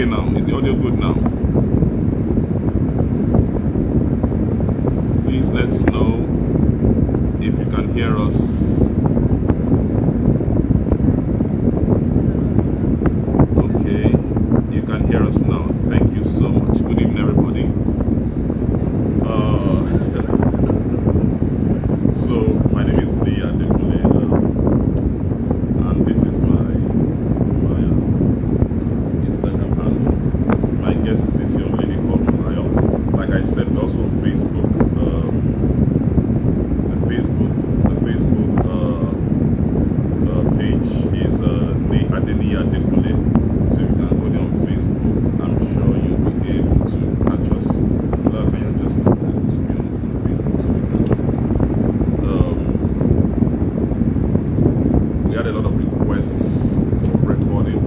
now? Is the audio good now? Please let us know if you can hear us. Okay, you can hear us now. Thank you so much. Good evening, everybody. So my name is Leah Dekule, and this is my Instagram handle. My guest is this young lady called Maya. Like I said, we're also on Facebook. The Facebook page is Adenia Dekule. So you can go there on Facebook. I'm sure you'll be able to catch us. Can you just screen on Facebook so we can? We had a lot of requests for recording,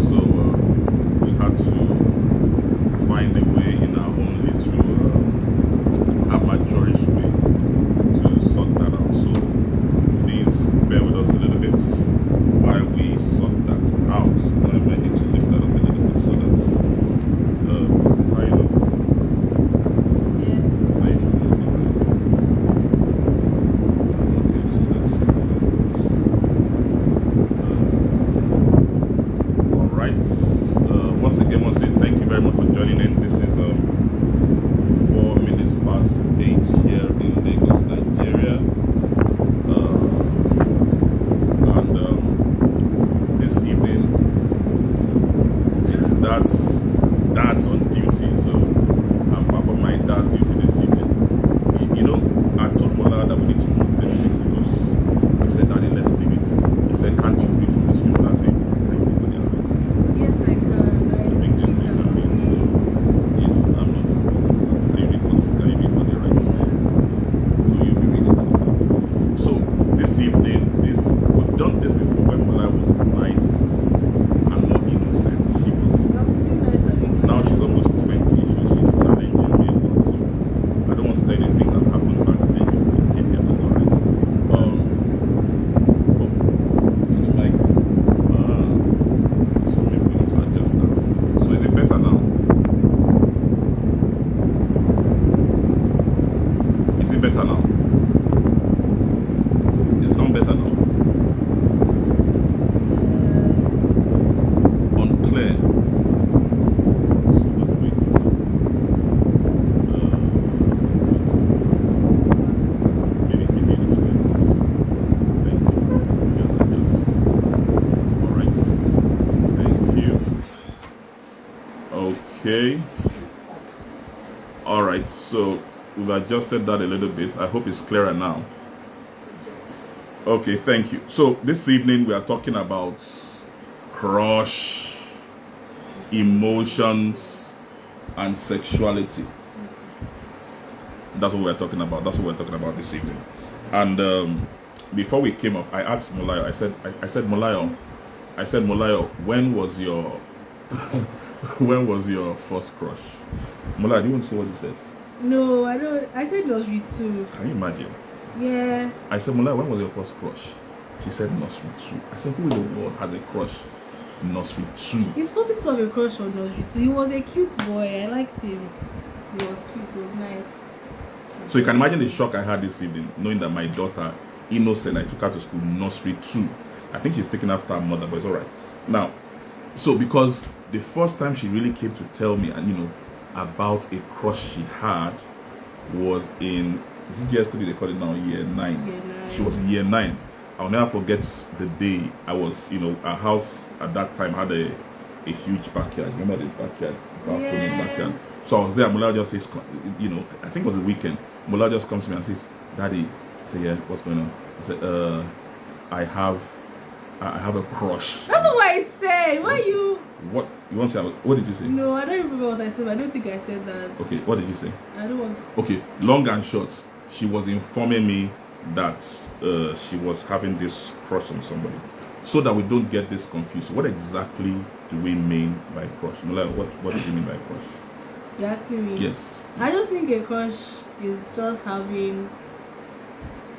so we had to find a way in our own little amateurish way to sort that out. So please bear with us a little bit while we sort that out. I need to lift that up a little bit so that kind of once again, thank you very much for joining in. This is 4 minutes past 8 here in Lagos, Nigeria. And this evening, it's dad's on duty, so I'm performing my dad's duty this evening. You know, I told Mola that we need to move this thing because I said, Daddy, let's leave it. He said, can't you read from this room that way? Yes, I can. We've done this before when Mola was nice and not innocent. Now she's almost 20, so she's challenging me a lot. So I don't want to say anything that happened backstage before we came here. That's alright. So maybe we need to adjust that. So is it better now? Is it better now? Is it sound better now? Unclear. So what do we do now? Maybe it's like this. Thank you. Just adjust. Alright. Thank you. Okay. Alright, so we've adjusted that a little bit. I hope it's clearer now. Okay, thank you. So this evening we are talking about crush, emotions, and sexuality. That's what we're talking about. That's what we're talking about this evening. And before we came up, I asked Molayo. I said Molayo, when was your when was your first crush? Molayo, do you want to say what you said? No, I don't. I said nursery 2. Can you imagine? Yeah. I said, Molayo, when was your first crush? She said nursery 2. I said, who in the world has a crush in nursery 2? It's possible to have a crush on nursery 2. He was a cute boy. I liked him. He was cute. He was nice. So you can imagine the shock I had this evening, knowing that my daughter, innocent, I took her to school, nursery 2. I think she's taken after her mother, but it's alright. Now, so because the first time she really came to tell me, and about a crush she had was in, is it yesterday they call it now, year 9. Year 9. She was in year 9. I'll never forget the day I was, our house at that time had a huge backyard. Remember the backyard? Balcony backyard. So I was there. Mola just says, I think it was a weekend. Mola just comes to me and says, Daddy, I said, yeah, what's going on? I said, I have a crush. That's not what I said. Why you? What you want to say? What did you say? No, I don't remember what I said. But I don't think I said that. Okay, what did you say? I don't want. Okay, long and short, she was informing me that she was having this crush on somebody, so that we don't get this confused. What exactly do we mean by crush? Mola, what do you mean by crush? You asking me? Yes. I just think a crush is just having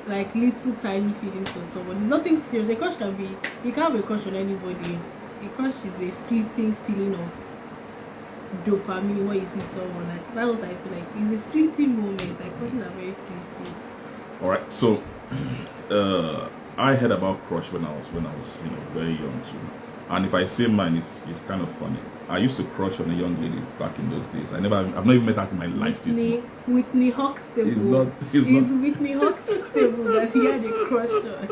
like little tiny feelings for someone. It's nothing serious. A crush can be, you can't have a crush on anybody. A crush is a fleeting feeling of dopamine when you see someone. Like, that's what I feel like. It's a fleeting moment. Like, crushes are very fleeting. All right, so I heard about crush when I was very young too, and if I say mine, it's kind of funny. I used to crush on a young lady back in those days. I've not even met her in my life. Whitney Huxtable. It's not Whitney Huxtable that he had a crush on.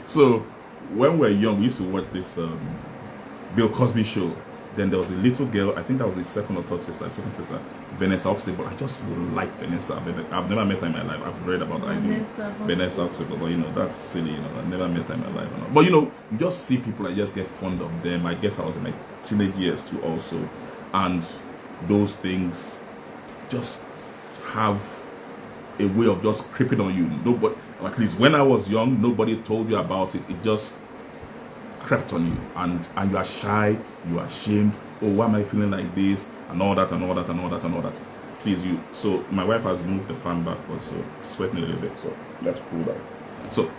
So when we were young, we used to watch this Bill Cosby show. Then there was a little girl, I think that was his second sister, Vanessa Huxtable. I just like Vanessa. I've never met her in my life. I've read about her. Vanessa Huxtable, but that's silly, I've never met her in my life. But you just see people, I just get fond of them. I guess I was in my teenage years too also. And those things just have a way of just creeping on you. Nobody, at least when I was young, nobody told you about it. It just crept on you, and you are shy, you are ashamed. Oh, why am I feeling like this? And all that. Please, so my wife has moved the fan backwards, so sweating a little bit. So let's pull that. So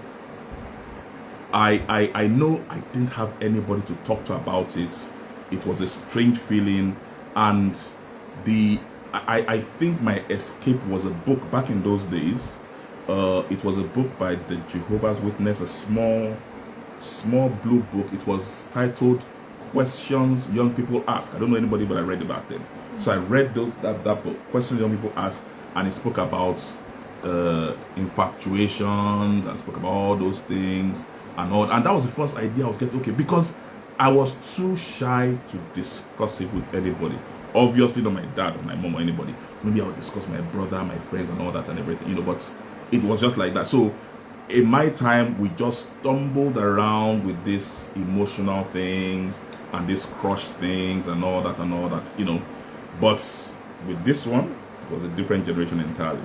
I know I didn't have anybody to talk to about it. It was a strange feeling, and I think my escape was a book back in those days. It was a book by the Jehovah's Witness, a small blue book. It was titled Questions Young People Ask. I don't know anybody, but I read it back then. So I read that book, Questions Young People Ask, and it spoke about infatuations and spoke about all those things and that was the first idea I was getting. Okay, because I was too shy to discuss it with anybody. Obviously not my dad or my mom or anybody. Maybe I would discuss my brother, my friends and all that and everything, but it was just like that. So in my time, we just stumbled around with these emotional things and these crush things and all that, But with this one, it was a different generation entirely.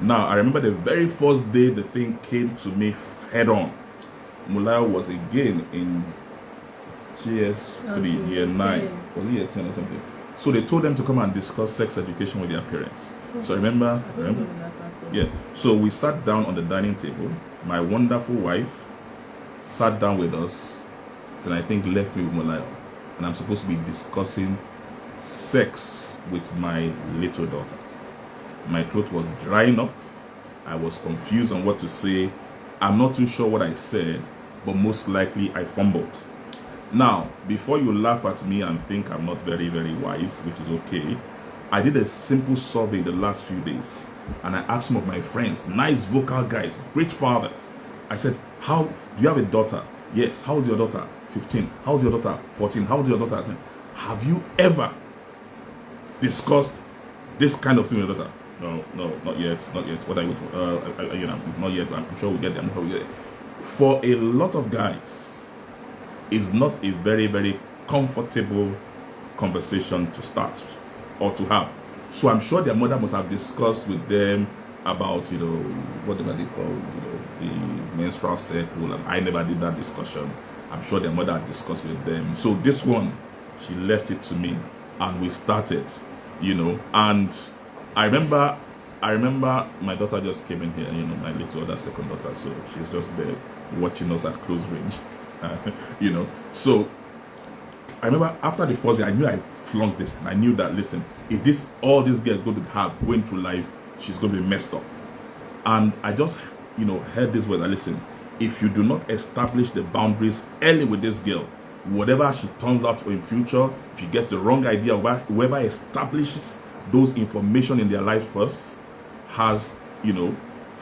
Now, I remember the very first day the thing came to me head on. Mulaya was again in GS3, year 9. Was it year 10 or something? So they told them to come and discuss sex education with their parents. So I remember? Yeah. So we sat down on the dining table. My wonderful wife sat down with us, then I think left me with Mulaya. And I'm supposed to be discussing sex with my little daughter. My throat was drying up. I was confused on what to say. I'm not too sure what I said, but most likely I fumbled. Now, before you laugh at me and think I'm not very, very wise, which is okay, I did a simple survey the last few days. And I asked some of my friends, nice vocal guys, great fathers. I said, how do you have a daughter? Yes. How old is your daughter? 15. How old is your daughter? 14. How old is your daughter? 10. Have you ever discussed this kind of thing with your daughter? No, not yet. What I would, not yet. I'm sure we'll get there. For a lot of guys, it's not a very, very comfortable conversation to start or to have. So I'm sure their mother must have discussed with them about, whatever they call, the menstrual cycle, and I never did that discussion. I'm sure their mother had discussed with them. So this one, she left it to me, and we started, and I remember my daughter just came in here, my little other second daughter, so she's just there watching us at close range, So I remember after the first day, I knew I flunked this, and I knew that, listen, if all this girl is going to have going through life, she's going to be messed up. And I just, heard this word, listen, if you do not establish the boundaries early with this girl, whatever she turns out in future, if she gets the wrong idea, whoever establishes those information in their life first has the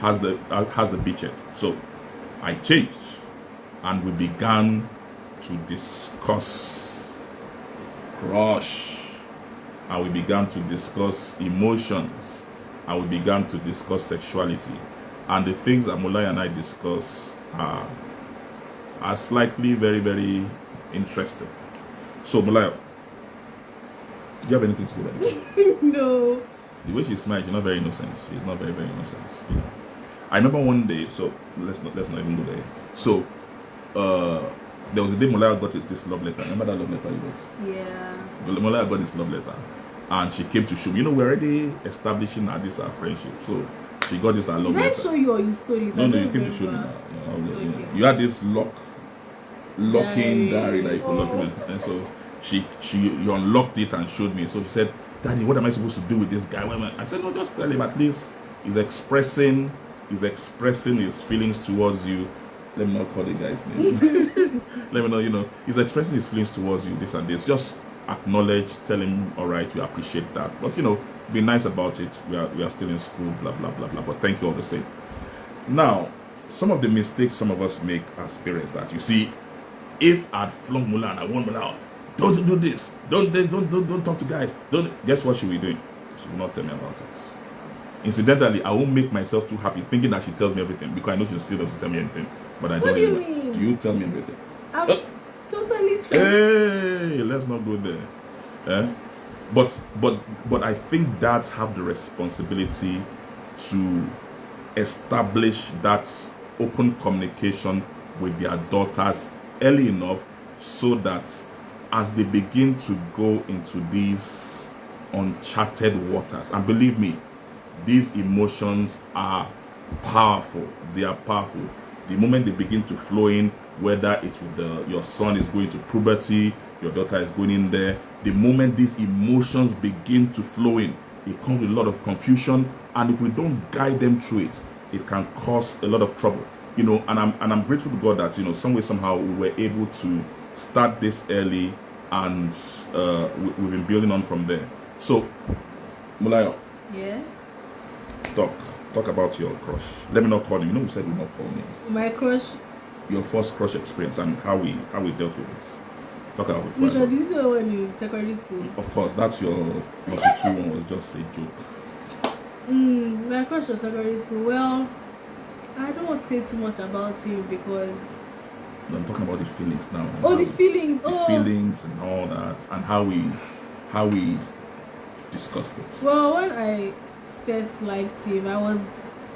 beachhead. So I changed, and we began to discuss crush, and we began to discuss emotions, and we began to discuss sexuality. And the things that Mulaya and I discuss are slightly very, very interesting. So Mulaya, do you have anything to say about it? No. The way she smiles, she's not very innocent. She's not very, very innocent. I remember one day, so let's not even go there. So there was a day Mulaya got this love letter. Remember that love letter you got? Yeah. Mulaya got this love letter, and she came to show me. We're already establishing our friendship. So she got this love letter. Did I show you or you stole it? No, you came to show me now. You had this locking diary that you could lock in, and so you unlocked it and showed me. So she said, Daddy, what am I supposed to do with this guy? I said, no, just tell him. At least he's expressing his feelings towards you. Let me not call the guy's name. Let me know, he's expressing his feelings towards you, this and this. Just acknowledge, tell him, all right, we appreciate that. But, be nice about it. We are still in school, blah, blah, blah, blah. But thank you all the same. Now, some of the mistakes some of us make as parents that, you see, if I'd flung Mula and I warned Mula, don't do this. Don't talk to guys. Guess what she will be doing? She will not tell me about it. Incidentally, I won't make myself too happy thinking that she tells me everything, because I know she still doesn't tell me anything. But I what do you mean? Do you tell me everything? I'm totally true. Hey, let's not go there. But I think dads have the responsibility to establish that open communication with their daughters early enough, so that as they begin to go into these uncharted waters, and believe me, these emotions are powerful. They are powerful. The moment they begin to flow in, whether it's with your son is going to puberty, your daughter is going in there, the moment these emotions begin to flow in, it comes with a lot of confusion, and if we don't guide them through it, it can cause a lot of trouble. And I'm grateful to God that some way, somehow, we were able to start this early, and we've been building on from there. So, Mulayo. Yeah. Talk about your crush. Let me not call him. We said we not call names. My crush. Your first crush experience and how we dealt with this. Talk about it. Which one? This is the one in secondary school. Of course, that's your number 2 one was just a joke. My crush was secondary school. Well, I don't want to say too much about him because I'm talking about the feelings now. Oh, the feelings. The feelings and all that, and how we discussed it. Well, when I first liked him, I was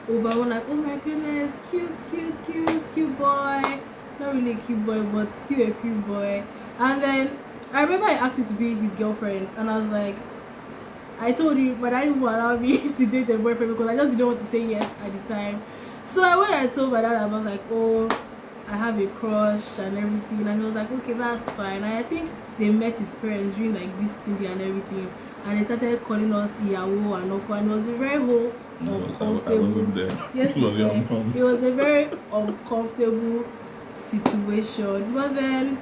overwhelmed, like, oh my goodness, cute boy. Not really a cute boy, but still a cute boy. And then I remember I asked him to be his girlfriend, and I was like, I told him, but I didn't allow me to date a boyfriend because I just didn't want to say yes at the time. So I went and I told my dad, I was like, oh, I have a crush and everything, and he was like, okay, that's fine. And I think they met his parents during like this thing and everything, and they started calling us Iyawo and Oko, and it was a very uncomfortable. I wasn't there. Yes, it was a very uncomfortable situation. But then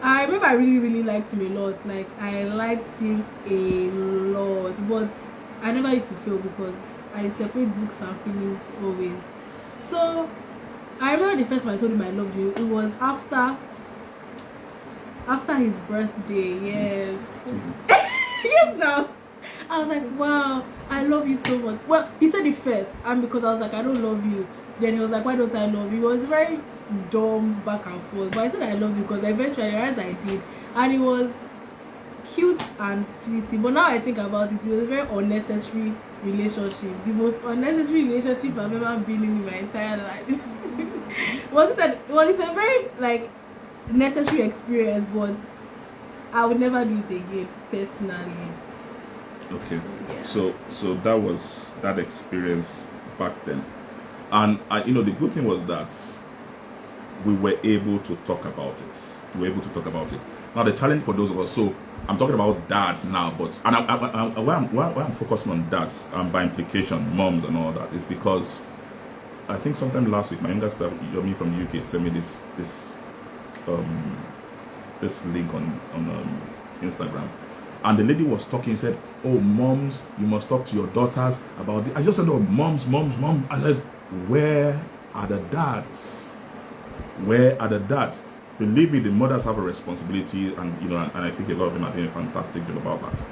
I remember I really liked him a lot. Like, I liked him a lot, but I never used to feel because I separate books and feelings always. So I remember the first time I told him I loved you, it was after his birthday. Yes. Yes, now I was like, wow, I love you so much. Well, he said it first, and because I was like, I don't love you, then he was like, why don't I love you? It was very dumb back and forth, but I said I love you because eventually I realized I did, and it was cute and fleeting. But now I think about it, it was a very unnecessary relationship, the most unnecessary relationship I've ever been in my entire life. It's a very like necessary experience, but I would never do it again personally. Okay. Yeah. So that was that experience back then, and the good thing was that we were able to talk about it. Now the challenge for those of us, so I'm talking about dads now, but why I'm focusing on dads, and by implication moms and all that, is because I think sometime last week my younger sister Yomi from the UK sent me this link on Instagram, and the lady was talking, said, oh, moms, you must talk to your daughters about this. I just said, oh, moms. I said, where are the dads? Believe me, the mothers have a responsibility, and I think a lot of them are doing a fantastic job about that.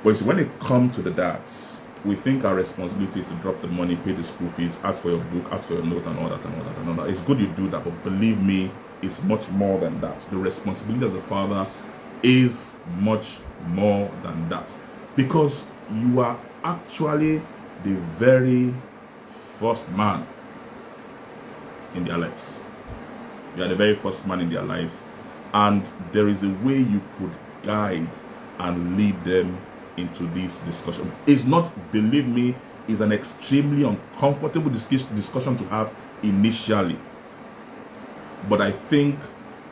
But you see, when it comes to the dads, we think our responsibility is to drop the money, pay the school fees, ask for your book, ask for your note, and all that. It's good you do that, but believe me, it's much more than that. The responsibility as a father is much more than that, because you are actually the very first man in their lives. You are the very first man in their lives, and there is a way you could guide and lead them into this discussion. It's not, believe me, it's an extremely uncomfortable discussion to have initially, but I think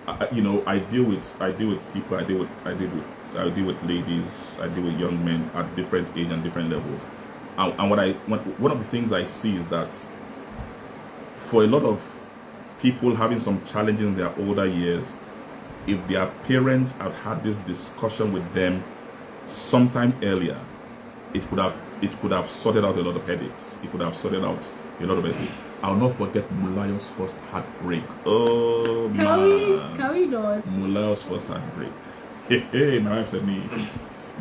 I deal with people. I deal with ladies. I deal with young men at different age and different levels. And one of the things I see is that for a lot of people having some challenges in their older years, if their parents had had this discussion with them sometime earlier, it could have sorted out a lot of headaches. It could have sorted out a lot of issues. I'll not forget Mulayo's first heartbreak. Oh man. Can we not? Mulayo's first heartbreak. Hey, my wife said me,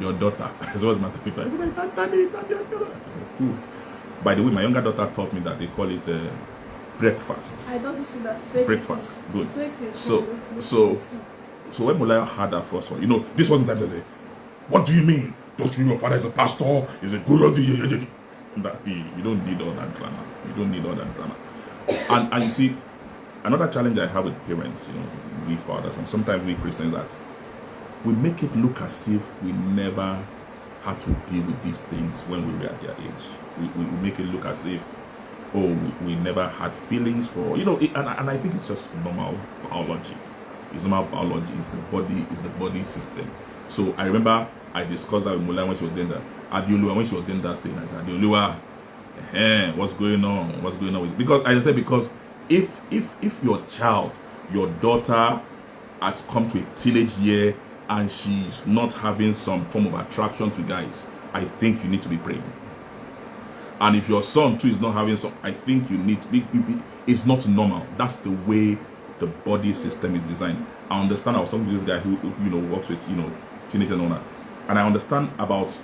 your daughter. As well as my people. I said, Daddy. I said, cool. By the way, my younger daughter taught me that they call it breakfast. I don't see that. Breakfast. Good. So when Mulayo had that first one, this wasn't that day. What do you mean? Don't you know your father is a pastor? Is a guru? You don't need all that drama. You don't need all that drama. And you see, another challenge I have with parents, we fathers, and sometimes we Christians, that we make it look as if we never had to deal with these things when we were at their age. We make it look as if, we never had feelings for, and I think it's just normal biology. It's normal biology. It's the body system. So I remember I discussed that with Mula when she was doing that. Adioluwa, when she was doing that thing, I said, Adioluwa, what's going on? What's going on with it? Because if your child, your daughter has come to a teenage year and she's not having some form of attraction to guys, I think you need to be praying. And if your son too is not having some, I think you need to be, it's not normal. That's the way the body system is designed. I understand. I was talking to this guy who works with teenagers and all that, and I understand about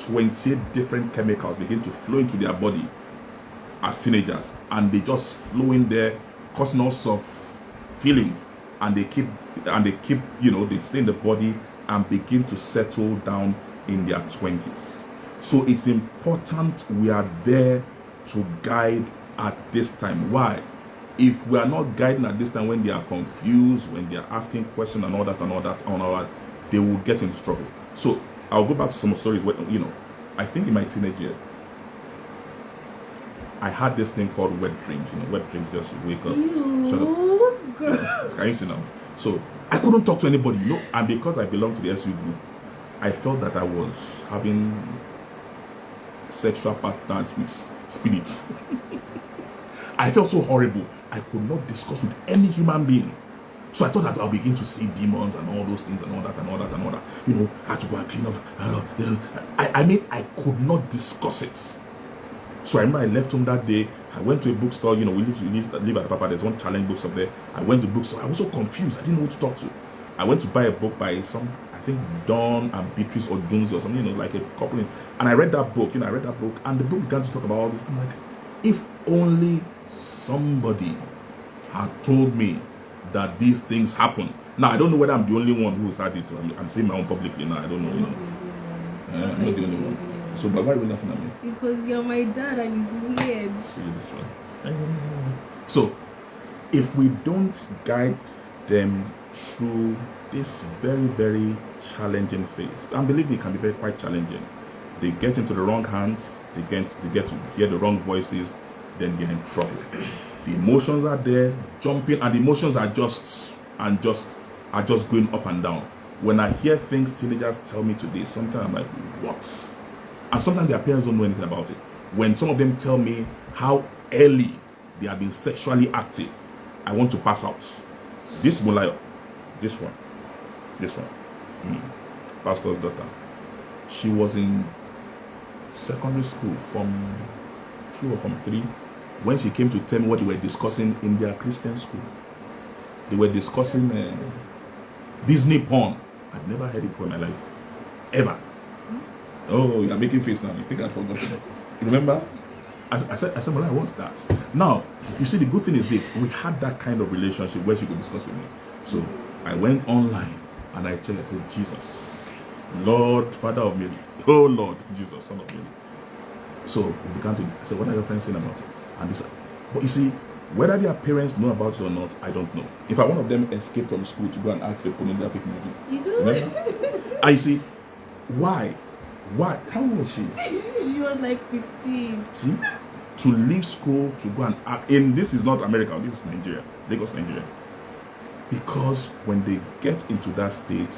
28 different chemicals begin to flow into their body as teenagers, and they just flow in there, causing all sorts of feelings, and they keep they stay in the body and begin to settle down in their 20s. So it's important we are there to guide at this time. Why? If we are not guiding at this time, when they are confused, when they are asking questions and all that, they will get into trouble. So I'll go back to some stories where, I think in my teenage year, I had this thing called wet dreams. Wet dreams, just wake up, shut up. Can you see now? So I couldn't talk to anybody, and because I belong to the SU group, I felt that I was having sexual partners with spirits. I felt so horrible. I could not discuss with any human being. So I thought that I'll begin to see demons and all those things and all that. I had to go and clean up. I could not discuss it. So I remember I left home that day. I went to a bookstore. We live at Papa. There's one challenge bookstore there. I went to the bookstore. I was so confused. I didn't know who to talk to. I went to buy a book by I think Dawn and Beatrice or Dunzi or something, like a couple. And I read that book. I read that book, and the book began to talk about all this. I'm like, if only somebody had told me that these things happen. Now I don't know whether I'm the only one who's had it. I'm saying my own publicly now. I don't know. I'm not the only one. So, but why are you laughing at me? Because you're my dad and it's weird. See this one. So, if we don't guide them through this very, very challenging phase, and believe me, it can be quite challenging. They get into the wrong hands. They get to hear the wrong voices. Then they're in trouble. The emotions are there, jumping, and the emotions are just going up and down. When I hear things teenagers tell me today, sometimes I'm like, what? And sometimes their parents don't know anything about it. When some of them tell me how early they have been sexually active, I want to pass out. This Mulayo, this one, pastor's daughter, she was in secondary school from 2 or from 3. When she came to tell me what they were discussing in their Christian school, they were discussing Disney porn. I've never heard it before in my life, ever. Oh, you're making face now. You think I forgot? You remember? I said, well, what's that? Now, you see, the good thing is this: we had that kind of relationship where she could discuss with me. So I went online and I checked. I said, Jesus, Lord, Father of Mary, oh Lord, Jesus, Son of Mary. So we began to. I said, what are your friends saying about it? And they said, but you see, whether their parents know about it or not, I don't know. In fact, one of them escaped from school to go and ask the pornographic movie. You do? And you see, why? Why? How old was she? She was like 15. See? To leave school to go and act. This is not America, this is Nigeria. Lagos, Nigeria. because when they get into that state,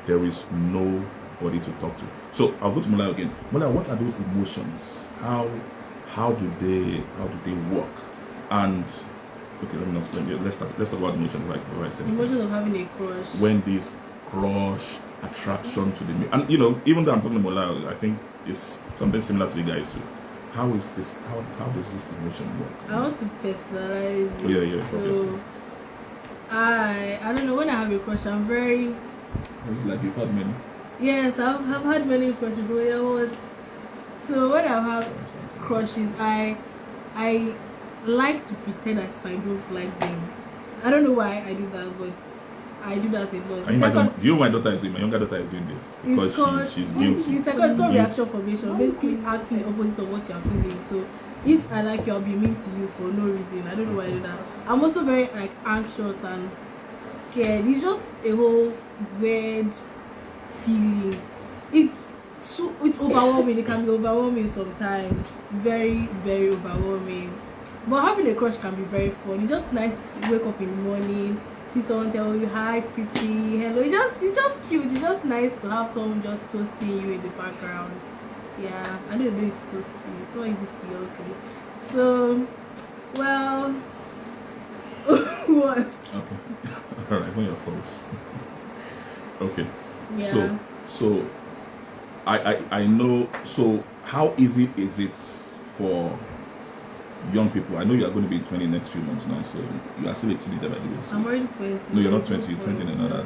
there is nobody to talk to. So I'll go to Mulai again. Mulai, what are those emotions? How do they work? And okay, let's talk about emotions, like what I said. Emotions of having a crush. When this crush, attraction to the male, and even though I'm talking about Mulai, I think it's something similar to you guys too. How is this? How does this emotion work? I want to personalize it. Oh, yeah. So I don't know, when I have a crush, I'm very. Like you've had many. Yes, I've had many crushes. So when I have crushes, I like to pretend as if I don't like them. I don't know why I do that, but I do that a lot. My daughter is doing. My younger daughter is doing this because she's guilty. It's called reaction formation. Basically, acting the opposite of what you are feeling. So if I like you, I'll be mean to you for no reason. I don't know why I do that. I'm also very anxious and scared. It's just a whole weird feeling. It's overwhelming. It can be overwhelming sometimes. Very, very overwhelming. But having a crush can be very fun. It's just nice to wake up in the morning, see someone tell you hi, pretty, hello. It's just cute. It's just nice to have someone just toasting you in the background. Yeah, I don't know, it's toasting. It's not easy to be okay. So, well, what? Okay. All right. What are your thoughts? Okay. Yeah. So I know. So how easy is it for young people? I know you are going to be 20 next few months now, so you are still a teenager by the way. So I'm already 20. no, you're not 20. You're 20 in another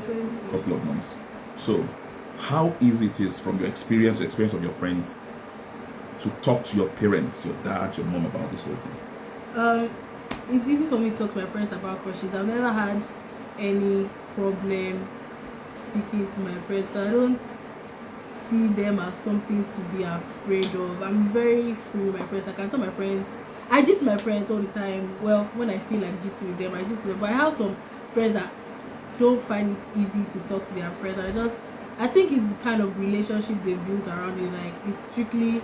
couple of months. So how easy it is from your experience of your friends, to talk to your parents, your dad, your mom about this whole thing? It's easy for me to talk to my parents about crushes. I've never had any problem speaking to my parents, but I don't see them as something to be afraid of. I'm very free with my parents. I can tell my parents. I gist my parents all the time. Well, when I feel like gisting with them, I gist them. But I have some friends that don't find it easy to talk to their parents. I think it's the kind of relationship they built around it. Like, it's strictly,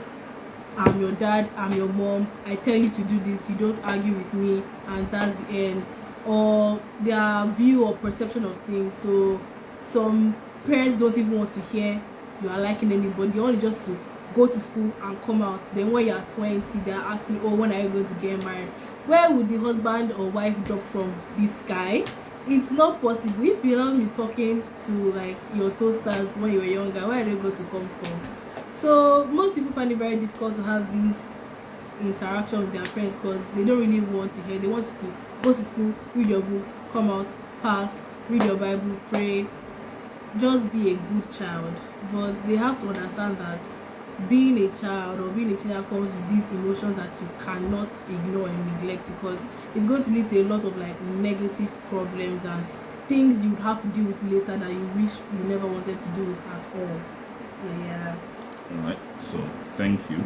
I'm your dad, I'm your mom, I tell you to do this, you don't argue with me, and that's the end. Or their view or perception of things. So some parents don't even want to hear you are liking anybody. You only just to go to school and come out. Then when you are 20, they're asking, oh, when are you going to get married? Where would the husband or wife drop from this sky? It's not possible. If you heard me talking to like your toasters when you were younger, where are they going to come from? So most people find it very difficult to have these interactions with their friends because they don't really want to hear. They want you to go to school, read your books, come out, pass, read your Bible, pray, just be a good child. But they have to understand that being a child or being a teenager comes with these emotions that you cannot ignore and neglect, because it's going to lead to a lot of like negative problems and things you have to deal with later that you wish you never wanted to deal with at all. So yeah. All right. So thank you.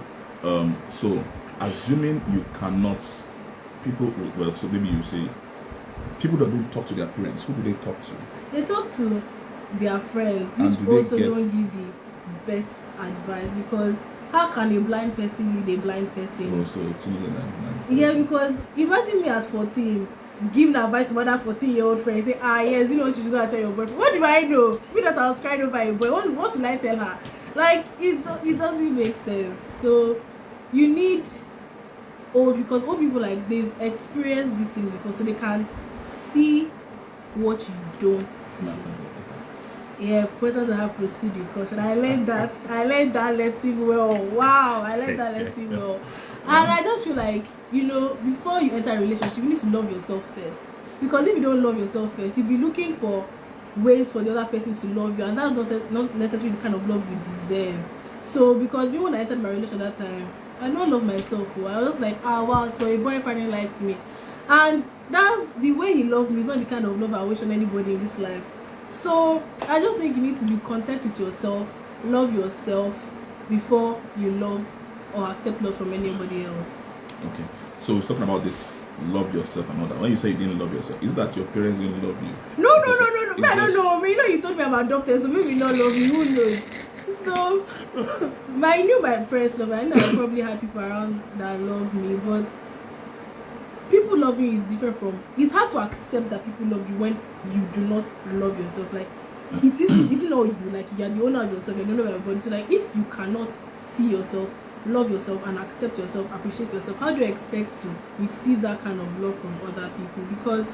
So assuming you cannot, so maybe you say people that don't talk to their parents, who do they talk to? They talk to their friends, And which do they also get- don't give the best advice, because how can a blind person lead a blind person? Also, teenager and Yeah, because imagine me at 14 giving advice to another 14-year-old friend, say, yes, you know what you should go and tell your boyfriend. What do I know? Me that I was crying over a boy, what will I tell her? Like, it doesn't make sense. So you need because old people, like, they've experienced these things before, so they can see what you don't see. Yeah, person to have proceed caution. I learned that lesson well. Wow, I learned that lesson well. And I just feel like, before you enter a relationship, you need to love yourself first. Because if you don't love yourself first, you'll be looking for ways for the other person to love you, and that's not necessarily the kind of love you deserve. So, because when I entered my relationship that time, I don't love myself. I was just like, wow, so a boy finally likes me. And that's the way he loved me. It's not the kind of love I wish on anybody in this life. So I just think you need to be content with yourself, love yourself before you love or accept love from anybody else. Okay. So we're talking about this love yourself and all that. When you say you didn't love yourself, is that your parents didn't love you? No. I don't know. You told me about doctors, so maybe not love me. Who knows? So I knew my parents love me. I know I probably had people around that love me, but people people love you is different from. It's hard to accept that people love you when you do not love yourself. Like it's not you. Like you're the owner of yourself. You're the owner of your body. So like if you cannot see yourself, love yourself, and accept yourself, appreciate yourself, how do you expect to receive that kind of love from other people? Because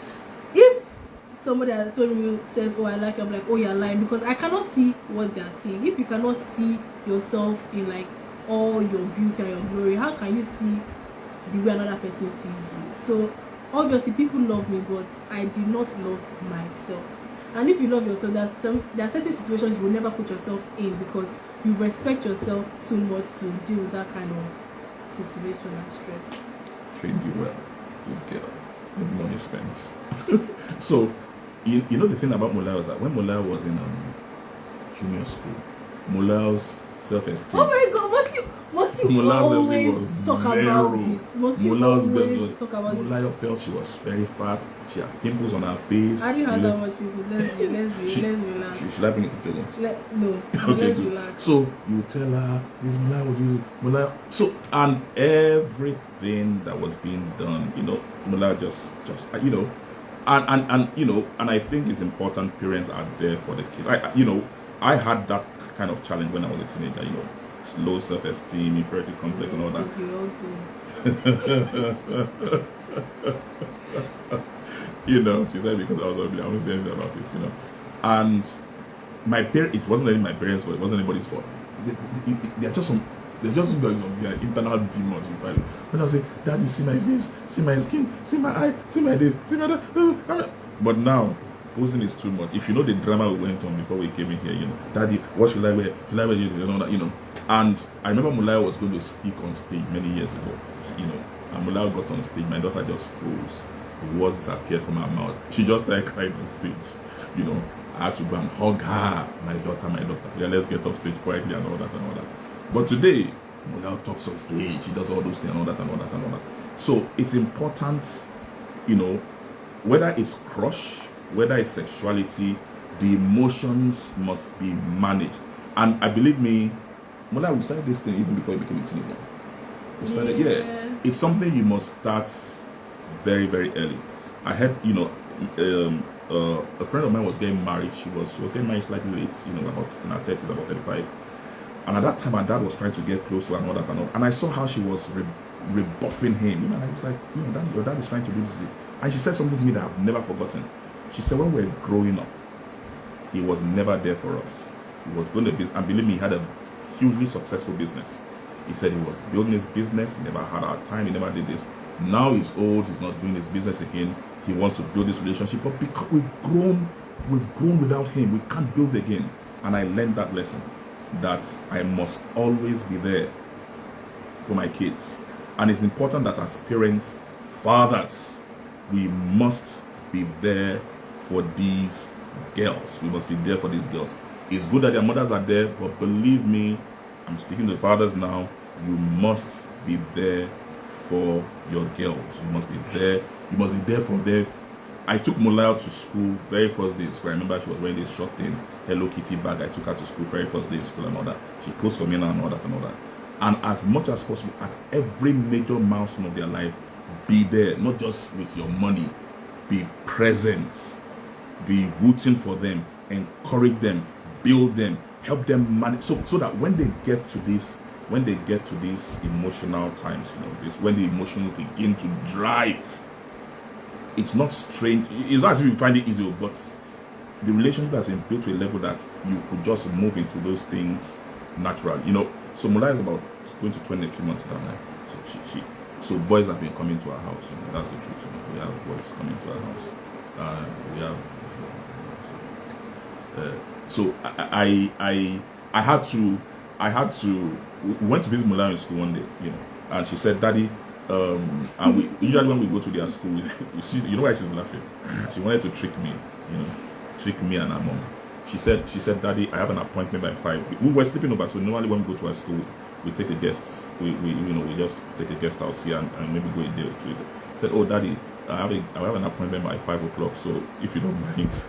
if somebody that told me says, "Oh, I like you," I'm like, "Oh, you're lying," because I cannot see what they're saying. If you cannot see yourself in like all your beauty and your glory, how can you see the way another person sees you? So obviously people love me, but I did not love myself. And if you love yourself, there are certain situations you will never put yourself in because you respect yourself too much to deal with that kind of situation and stress. Treat you well, good girl, good money spends. So you know the thing about Mulao is that when Mulao was in junior school, Mulao's self-esteem. Oh my God, must you always talk about this? Must you Mulao's always talk about this? Mulao felt she was very fat. She had pimples on her face. How do you have that much people? Let's relax. Should I bring it to Jogo? No, Okay, let's good. relax. So you tell her this Mulao would use Mulao. So and everything that was being done, you know, Mulao just you know, and you know, and I think it's important parents are there for the kids. I had that kind of challenge when I was a teenager, you know, low self-esteem, inferiority complex, and all that. You know, she said because I was ugly, I wasn't saying anything about it, you know. And my parents, it wasn't only my parents' fault, it wasn't anybody's fault. They're just some their internal demons. When I say, "Daddy, see my face, see my skin, see my eye, see my this, see my that." But now, posing is too much. If you know the drama we went on before we came in here, you know, "Daddy, what should I wear? Should I wear this?" You know that, you know. And I remember Mulao was going to speak on stage many years ago, you know, and Mulao got on stage. My daughter just froze. Words disappeared from her mouth. She just started crying on stage, you know. I had to go and hug her, my daughter. Yeah, let's get off stage quietly and all that. But today, Mulao talks on stage. She does all those things and all that. So it's important, you know, whether it's crush, whether it's sexuality, the emotions must be managed. And I believe me, Mulao, we started this thing even before you became a teenager. We started, it's something you must start very, very early. I had, you know, a friend of mine was getting married. She was getting married slightly late, you know, about in her 30s, about 35. And at that time, my dad was trying to get close to her and all that and all. And I saw how she was rebuffing him. You know, and I was like, you know, your dad is trying to do this. And she said something to me that I've never forgotten. She said, when we were growing up, he was never there for us. He was building a business, and believe me, he had a hugely successful business. He said he was building his business. He never had our time. He never did this. Now he's old. He's not doing his business again. He wants to build this relationship, but because we've grown without him. We can't build again. And I learned that lesson, that I must always be there for my kids. And it's important that as parents, fathers, we must be there for these girls. We must be there for these girls. It's good that their mothers are there, but believe me, I'm speaking to fathers now, you must be there for your girls. You must be there. You must be there for them. I took Mulao to school very first day in school. I remember she was wearing this short thing, Hello Kitty bag. I took her to school very first day in school and all that. She posed for me and all that. And as much as possible, at every major milestone of their life, be there. Not just with your money. Be present. Be rooting for them. Encourage them. Build them. Help them manage. So that when they get to these emotional times, you know, when the emotions begin to drive, it's not strange. It's not as if you find it easy, but the relationship has been built to a level that you could just move into those things naturally. You know, so Mulao is about going to 20 a few months down now. So boys have been coming to our house. You know, that's the truth. You know, we have boys coming to our house. So I had to. We went to visit Mulao in school one day, you know, and she said, "Daddy." And we usually when we go to their school, you know why she's laughing? She wanted to trick me, you know, trick me and her mom. She said, "Daddy, I have an appointment by 5. We were sleeping over, so normally when we go to our school, we take a guest. We just take a guest house here and maybe go a day or two. She said, "Oh, Daddy, I have an appointment by 5 o'clock. So if you don't mind,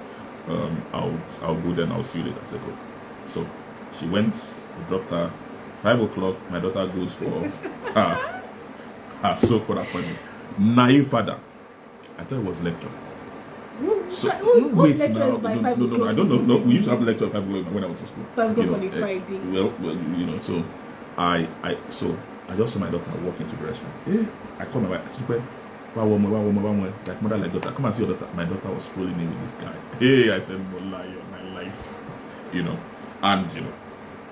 I'll go there and I'll see you later." I said, "Go." So she went. We dropped her. 5 o'clock. My daughter goes for her so-called appointment. Naive father. I thought it was lecture. Whose Wait lecture now. is by No, 5 no, o'clock? I don't know. No, we used to have lecture at 5 o'clock when I was in school. 5 o'clock You know, on a Friday. Well, so I just saw my daughter walk into the restaurant. I called my wife. I said, like mother, like daughter, come and see your daughter. My daughter was strolling in with this guy. Hey, I said, Mola, you're my life. And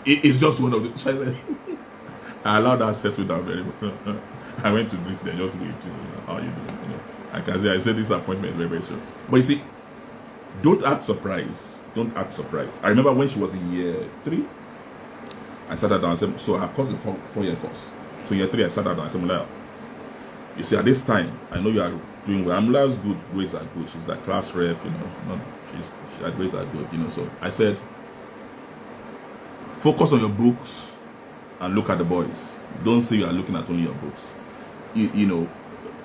it's just one of the. So I said, I allowed her to settle down very well. I went to greet them, just wait, how you doing? I can say I said this appointment very, very soon. But you see, don't act surprised. Don't act surprised. I remember when she was in year 3, I sat her down and said, so her course is 4-year course. So year 3, I sat her down and said, Mulaya, you see, at this time, I know you are doing well. Mulaya's good, grades are good. She's like class rep, her grades are good, So I said, focus on your books and look at the boys. Don't say you are looking at only your books.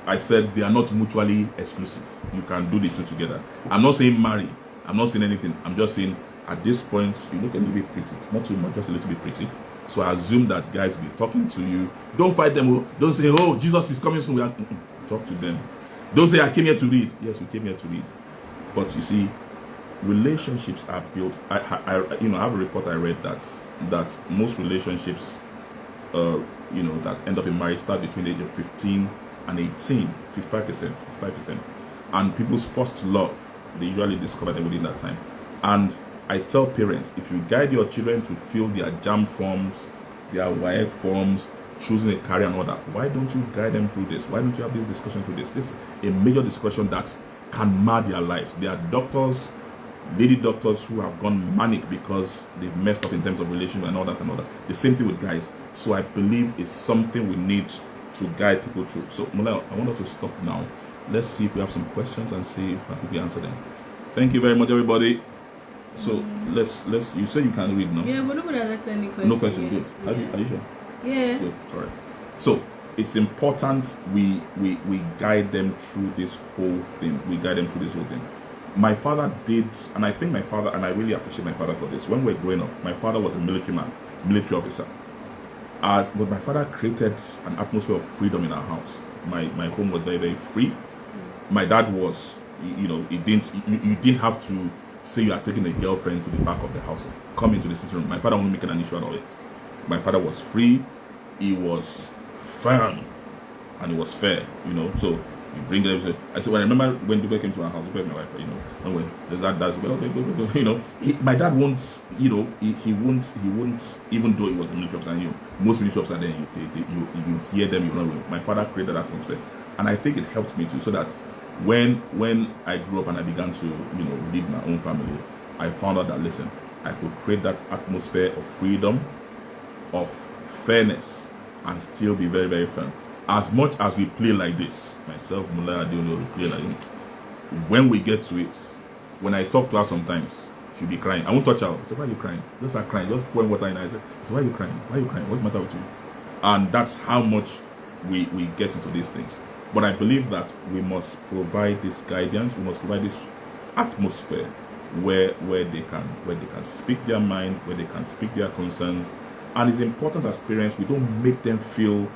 I said they are not mutually exclusive. You can do the two together. I'm not saying marry. I'm not saying anything. I'm just saying at this point, you look a little bit pretty. Not too much, just a little bit pretty. So I assume that guys will be talking to you. Don't fight them. Don't say, oh, Jesus is coming soon. Talk to them. Don't say, I came here to read. Yes, we came here to read. But you see, relationships are built. I have a report I read that most relationships, that end up in marriage start between the age of 15 and 18, 55%. And people's first love, they usually discover them within that time. And I tell parents, if you guide your children to fill their JAM forms, their WIEC forms, choosing a career and all that, why don't you guide them through this? Why don't you have this discussion through this? This is a major discussion that can mar their lives. There are doctors, lady doctors who have gone manic because they've messed up in terms of relationship and all that. The same thing with guys. So I believe it's something we need to guide people through. So Mola, I want us to stop now. Let's see if we have some questions and see if I can answer them. Thank you very much, everybody. So let's you say you can read now. Yeah, but nobody has asked any question. No question, yet. good. Yeah. Are you sure? Yeah. Good, sorry. So it's important we guide them through this whole thing. My father did, and I think my father, and I really appreciate my father for this. When we were growing up, my father was a military officer. But my father created an atmosphere of freedom in our house. My home was very, very free. My dad was, you didn't have to say you are taking a girlfriend to the back of the house, come into the sitting room. My father won't make an issue out of it. My father was free, he was firm, and he was fair, So you bring them. I said, when I remember when people came to our house, my wife, that's well, my dad won't, he won't, even though he was a military officer, and most military officers then you hear them, My father created that atmosphere, and I think it helped me too, so that when I grew up and I began to, lead my own family, I found out that, listen, I could create that atmosphere of freedom, of fairness, and still be very, very firm. As much as we play like this, myself, Mulaya, we play like this, when we get to it, when I talk to her sometimes, she'll be crying. I won't touch her. I say, why are you crying? Just start crying. Just pour water in her. I say, why are you crying? Why are you crying? What's the matter with you? And that's how much we get into these things. But I believe that we must provide this guidance, we must provide this atmosphere where they can speak their mind, where they can speak their concerns. And it's important as parents, we don't make them feel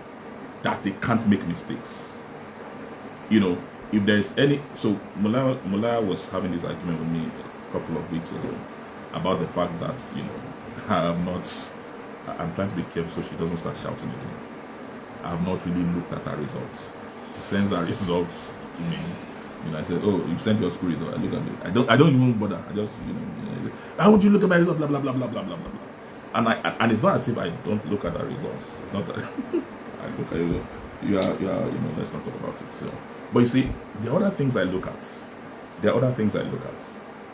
that they can't make mistakes. If there's any, so Mulaya was having this argument with me a couple of weeks ago about the fact that, I'm trying to be careful so she doesn't start shouting again. I have not really looked at her results. Sends her results to me. I said, oh, you sent your school result. I look at it. I don't even bother. I just, how would you look at my results? Blah, blah, blah, blah, blah, blah, blah. And it's not as if I don't look at the results. It's not that I look at you. You are, let's not talk about it. So, but you see, there are other things I look at.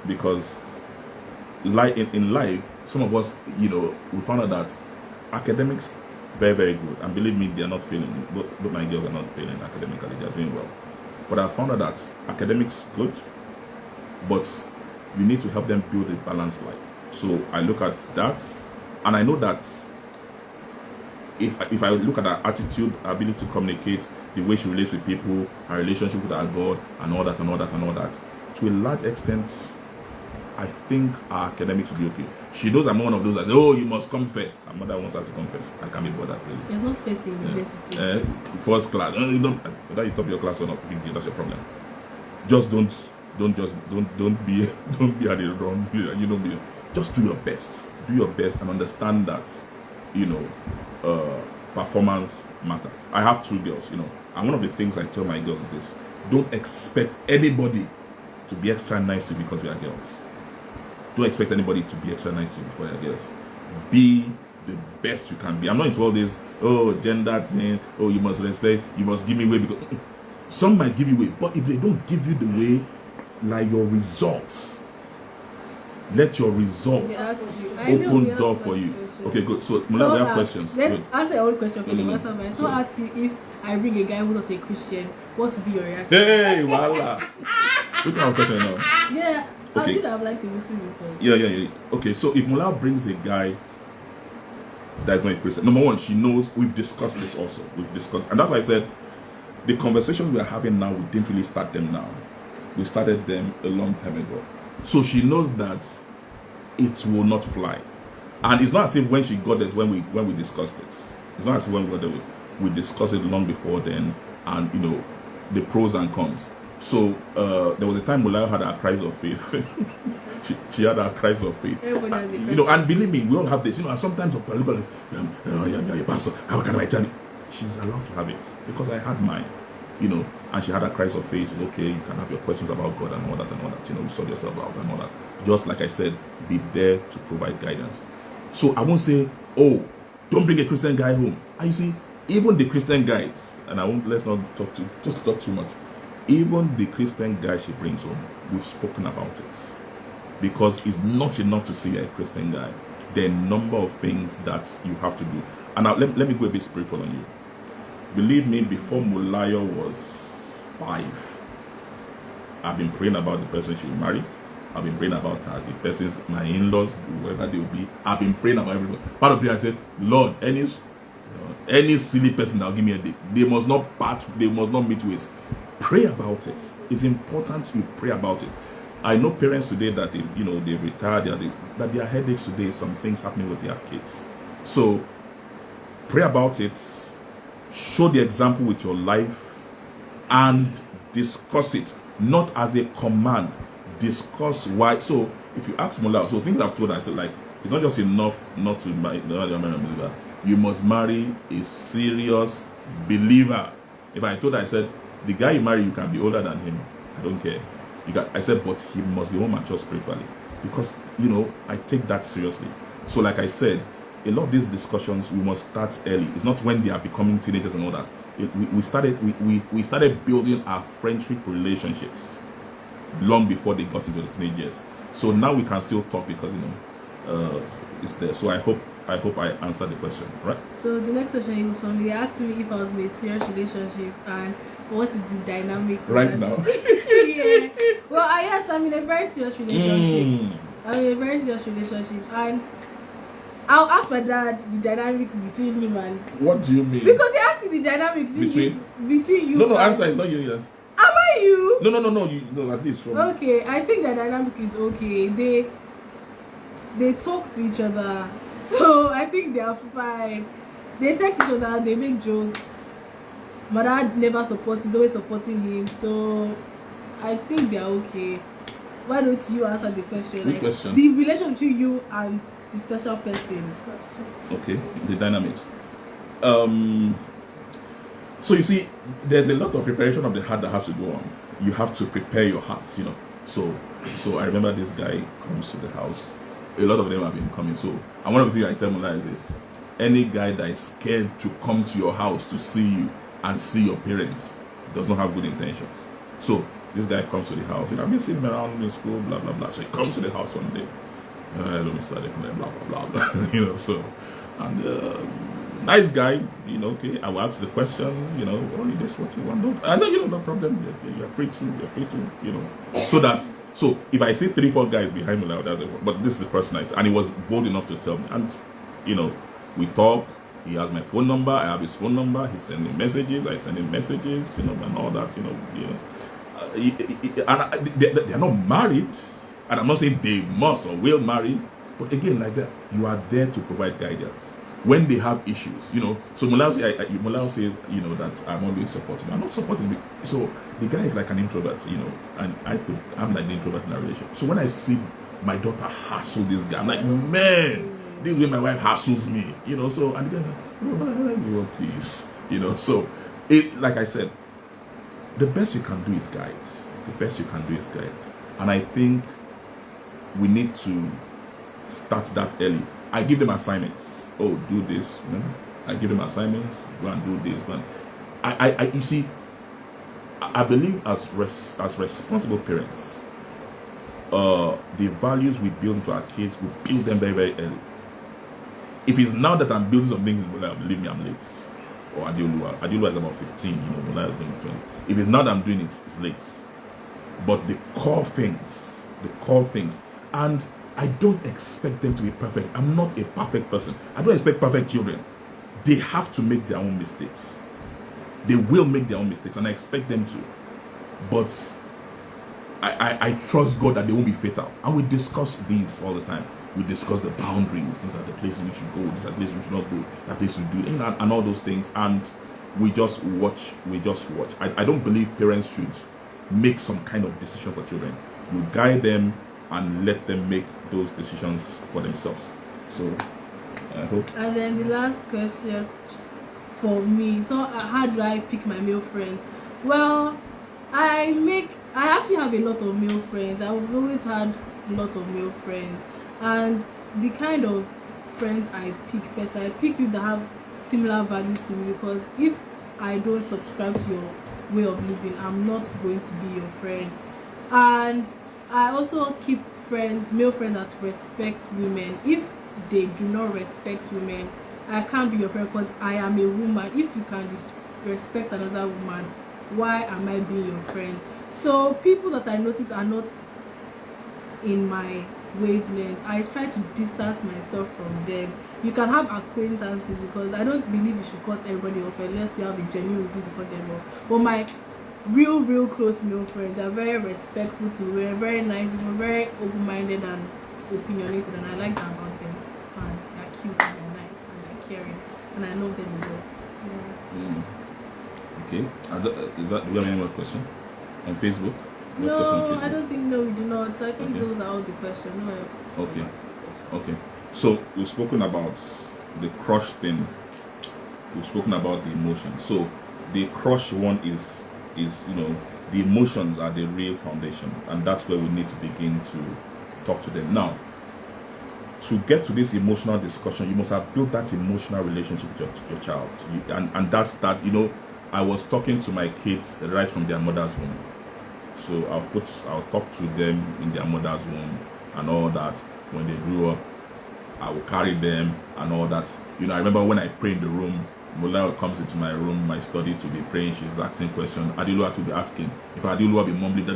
Because in life, some of us, we found out that academics, very, very good. And believe me, they are not failing. But my girls are not failing academically. They are doing well. But I found out that academics good, but you need to help them build a balanced life. So I look at that, and I know that if I look at her attitude, her ability to communicate, the way she relates with people, her relationship with her God, and all that, to a large extent, I think our academics will be okay. She knows I'm one of those that say, oh, you must come first. Her mother wants her to come first. I can't be bothered, really. There's no first in university. First class. Whether you top your class or not, big deal, that's your problem. just don't be don't be at the wrong, you know, just do your best. Do your best and understand that, you know, performance matters. I have 2 girls, you know, and one of the things I tell my girls is this: don't expect anybody to be extra nice to you because we are girls. Don't expect anybody to be extra nice to you because we are girls. Be the best you can be. I'm not into all this, oh, gender thing, oh, you must respect, you must give me way, because some might give you way, but if they don't give you the way, like your results, let your results open door for you. Okay, good. So, we have questions. Let's answer your own question for the answer mine. So, ask you, if I bring a guy who's not a Christian, what would be your reaction? Hey, voila. We can have a question now. Yeah, okay. I did have like to listen before. Yeah. Okay, so if Mola brings a guy that's not a Christian, number one, she knows we've discussed this also. We've discussed, and that's why I said the conversations we are having now, we didn't really start them now. We started them a long time ago. So she knows that it will not fly. And it's not as if when she got this, when we discussed it, it's not as if when we got it, we discussed it long before then, and you know, the pros and cons. So there was a time Mulayo had her cries of faith. she had her cries of faith. And, you know, and believe me, we all have this. You know, and sometimes a political, pastor, how can I tell you? She's allowed to have it because I had mine. You know, and she had her cries of faith. Okay, you can have your questions about God and all that and all that. You know, sort yourself out and all that. Just like I said, be there to provide guidance. So I won't say, oh, don't bring a Christian guy home. And you see, even the Christian guys, and let's not talk too much. Even the Christian guy she brings home, we've spoken about it. Because it's not enough to see a Christian guy. There are a number of things that you have to do. And now let me go a bit spiritual on you. Believe me, before Mulayo was 5, I've been praying about the person she will marry. I've been praying about her, the persons, my in-laws, whoever they will be. I've been praying about everybody. Part of it, I said, Lord, any silly person that'll give me a date, they must not meet ways. Pray about it. It's important you pray about it. I know parents today that they've retired, that their headaches today, some things happening with their kids. So pray about it, show the example with your life, and discuss it, not as a command. Discuss why. So if you ask Mola, so things I've told her, I said, like, it's not just enough not to marry a believer. You must marry a serious believer. If I told her, I said, the guy you marry, you can be older than him. I don't care. I said, but he must be more mature spiritually. Because, I take that seriously. So like I said, a lot of these discussions, we must start early. It's not when they are becoming teenagers and all that. We started building our friendship relationships long before they got into the teenage years. So now we can still talk because, it's there. So I hope I answered the question, right? So the next question is from me. They asked me if I was in a serious relationship and what is the dynamic right now. Yeah. Well, yes, I'm in a very serious relationship. And I'll ask my dad the dynamic between him and. What do you mean? Because they asked me the dynamic between you. No, answer is not you. Yes. Am I you? No. At least from. Okay, I think the dynamic is okay. They talk to each other, so I think they are fine. They text each other, they make jokes. My dad never supports; he's always supporting him. So I think they are okay. Why don't you answer the question? Which question? The relation between you and the special person. Okay, the dynamics. So you see, there's a lot of preparation of the heart that has to go on. You have to prepare your heart, So I remember this guy comes to the house. A lot of them have been coming. So, and one of the things I tell Mola is this: any guy that is scared to come to your house to see you and see your parents does not have good intentions. So this guy comes to the house. I've been seeing him around in school, blah blah blah. So he comes to the house one day. Hello, Mr. Blah blah blah blah. So, and nice guy, okay. I will ask the question, oh, is this what you want? I know, no problem. You're free to, So if I see 3-4 guys behind me, but this is the person and he was bold enough to tell me, and we talk. He has my phone number. I have his phone number. He sends me messages. I send him messages, and all that, and they're not married, and I'm not saying they must or will marry, but again, like that, you are there to provide guidance. when they have issues, you know. So Mulao says, you know, that I'm always supporting. I'm not supporting me. So the guy is like an introvert, you know, and I'm like the introvert in a relationship. So when I see my daughter hassle this guy, I'm like, man, this is when my wife hassles me, you know. So and the guy's like, oh, please, you know. So it, like I said, the best you can do is guide. The best you can do is guide, and I think we need to start that early. I give them assignments. Oh, do this. You know? I give them assignments. Go and do this. But you see, I believe as responsible parents, the values we build into our kids, we build them very, very early. If it's now that I'm building some things, believe me, I'm late. Or Adiolua is about 15, you know, Mulaya is going to 20. If it's now that I'm doing it, it's late. But the core things, and I don't expect them to be perfect. I'm not a perfect person. I don't expect perfect children. They have to make their own mistakes. They will make their own mistakes, and I expect them to. But I trust God that they won't be fatal. And we discuss these all the time. We discuss the boundaries. These are the places we should go. These are the places we should not go. That place we do, and all those things. And we just watch. I don't believe parents should make some kind of decision for children. You guide them and let them make those decisions for themselves. So I hope. And then the last question for me, so how do I pick my male friends? Well, I actually have a lot of male friends. I've always had a lot of male friends, and the kind of friends I pick best, I pick people that have similar values to me, because if I don't subscribe to your way of living, I'm not going to be your friend. And I also keep friends, male friends that respect women. If they do not respect women, I can't be your friend, because I am a woman. If you can respect another woman, why am I being your friend? So people that I notice are not in my wavelength, I try to distance myself from them. You can have acquaintances, because I don't believe you should cut everybody off unless you have a genuine reason to cut them off. But my real close male friends are very respectful to me, very nice, very open-minded and opinionated, and I like that about them. And they're cute and they're nice and they're caring, and I love them a lot. Yeah. Okay. Do you have any more questions on Facebook? No, I don't think. No, we do not. So I think those are all the questions. No else. Okay. So we've spoken about the crush thing. We've spoken about the emotions. So the crush one is you know, the emotions are the real foundation, and that's where we need to begin to talk to them. Now, to get to this emotional discussion, you must have built that emotional relationship with your child, and that's that. You know, I was talking to my kids right from their mother's womb. So I'll talk to them in their mother's womb and all that. When they grew up, I will carry them and all that. You know, I remember when I pray in the room, Mulao comes into my room, my study, to be praying. She's asking questions. Adilua to be asking. If Adilua be mumbling,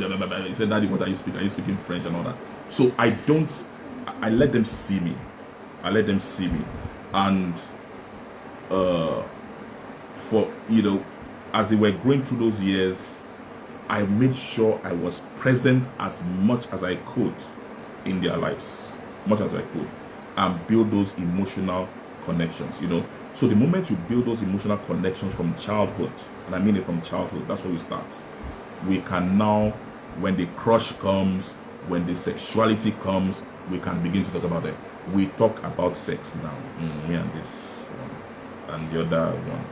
he said, "Daddy, what are you speaking? Are you speaking French?" and all that. So I let them see me. And for, you know, as they were going through those years, I made sure I was present as much as I could in their lives, much as I could, and build those emotional connections, you know. So the moment you build those emotional connections from childhood, and I mean it from childhood, that's where we start. We can now, when the crush comes, when the sexuality comes, we can begin to talk about it. We talk about sex now, me and this one, and the other one,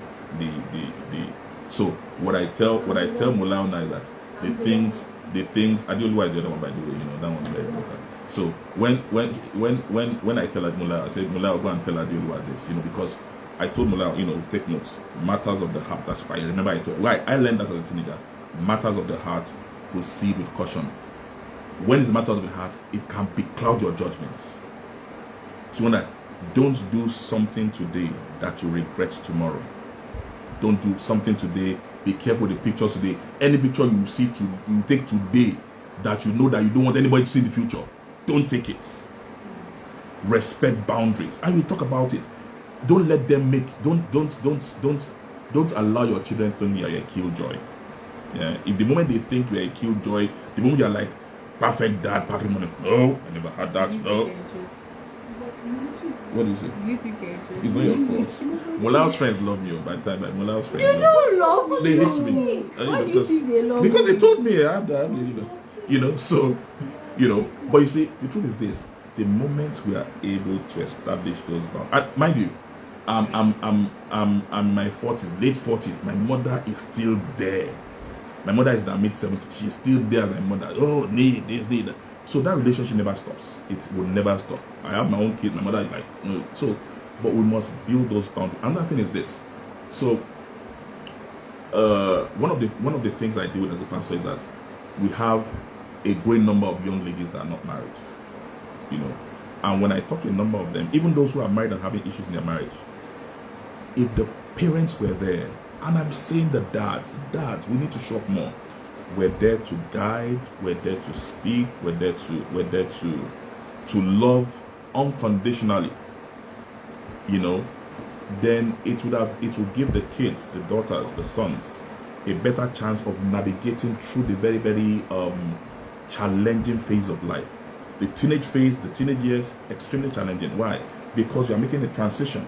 So what I tell Mulao now is that the things, Adiolua is the other one, by the way, you know, that one's very important. So when I tell Mulao, I say, Mulao, go and tell Adiolua this, you know, because I told Mulao, you know, take notes. Matters of the heart, that's fine. Remember I learned that as a teenager. Matters of the heart, proceed with caution. When it's matters of the heart, it can cloud your judgments. So don't do something today that you regret tomorrow. Don't do something today. Be careful with the pictures today. Any picture you take today that you know that you don't want anybody to see in the future, don't take it. Respect boundaries, and we talk about it. Don't let them don't allow your children to think you're a killjoy. Yeah. If the moment they think you're a killjoy, the moment you're like perfect dad, perfect mother, no, I never had that. No. What is it? You think you're interesting? It's not your fault. Molao's friends love me. By the time like Molao's friends, You don't love they me. hate me. Why do you think they love Because me? they told me I have that, so, but you see, the truth is this: the moment we are able to establish those boundaries, and mind you, I'm in my 40s, late 40s. My mother is still there. My mother is in her mid 70s. She's still there. My mother, need this, need that. So that relationship never stops. It will never stop. I have my own kids. My mother is like, no. So, but we must build those boundaries. Another thing is this. So, one of the things I do as a pastor is that we have a great number of young ladies that are not married. And when I talk to a number of them, even those who are married and having issues in their marriage, if the parents were there, and I'm saying the dads, we need to show up more. We're there to guide, we're there to speak, we're there to love unconditionally. Then it will give the kids, the daughters, the sons, a better chance of navigating through the very, very challenging phase of life. The teenage phase, the teenage years, extremely challenging. Why? Because we are making a transition.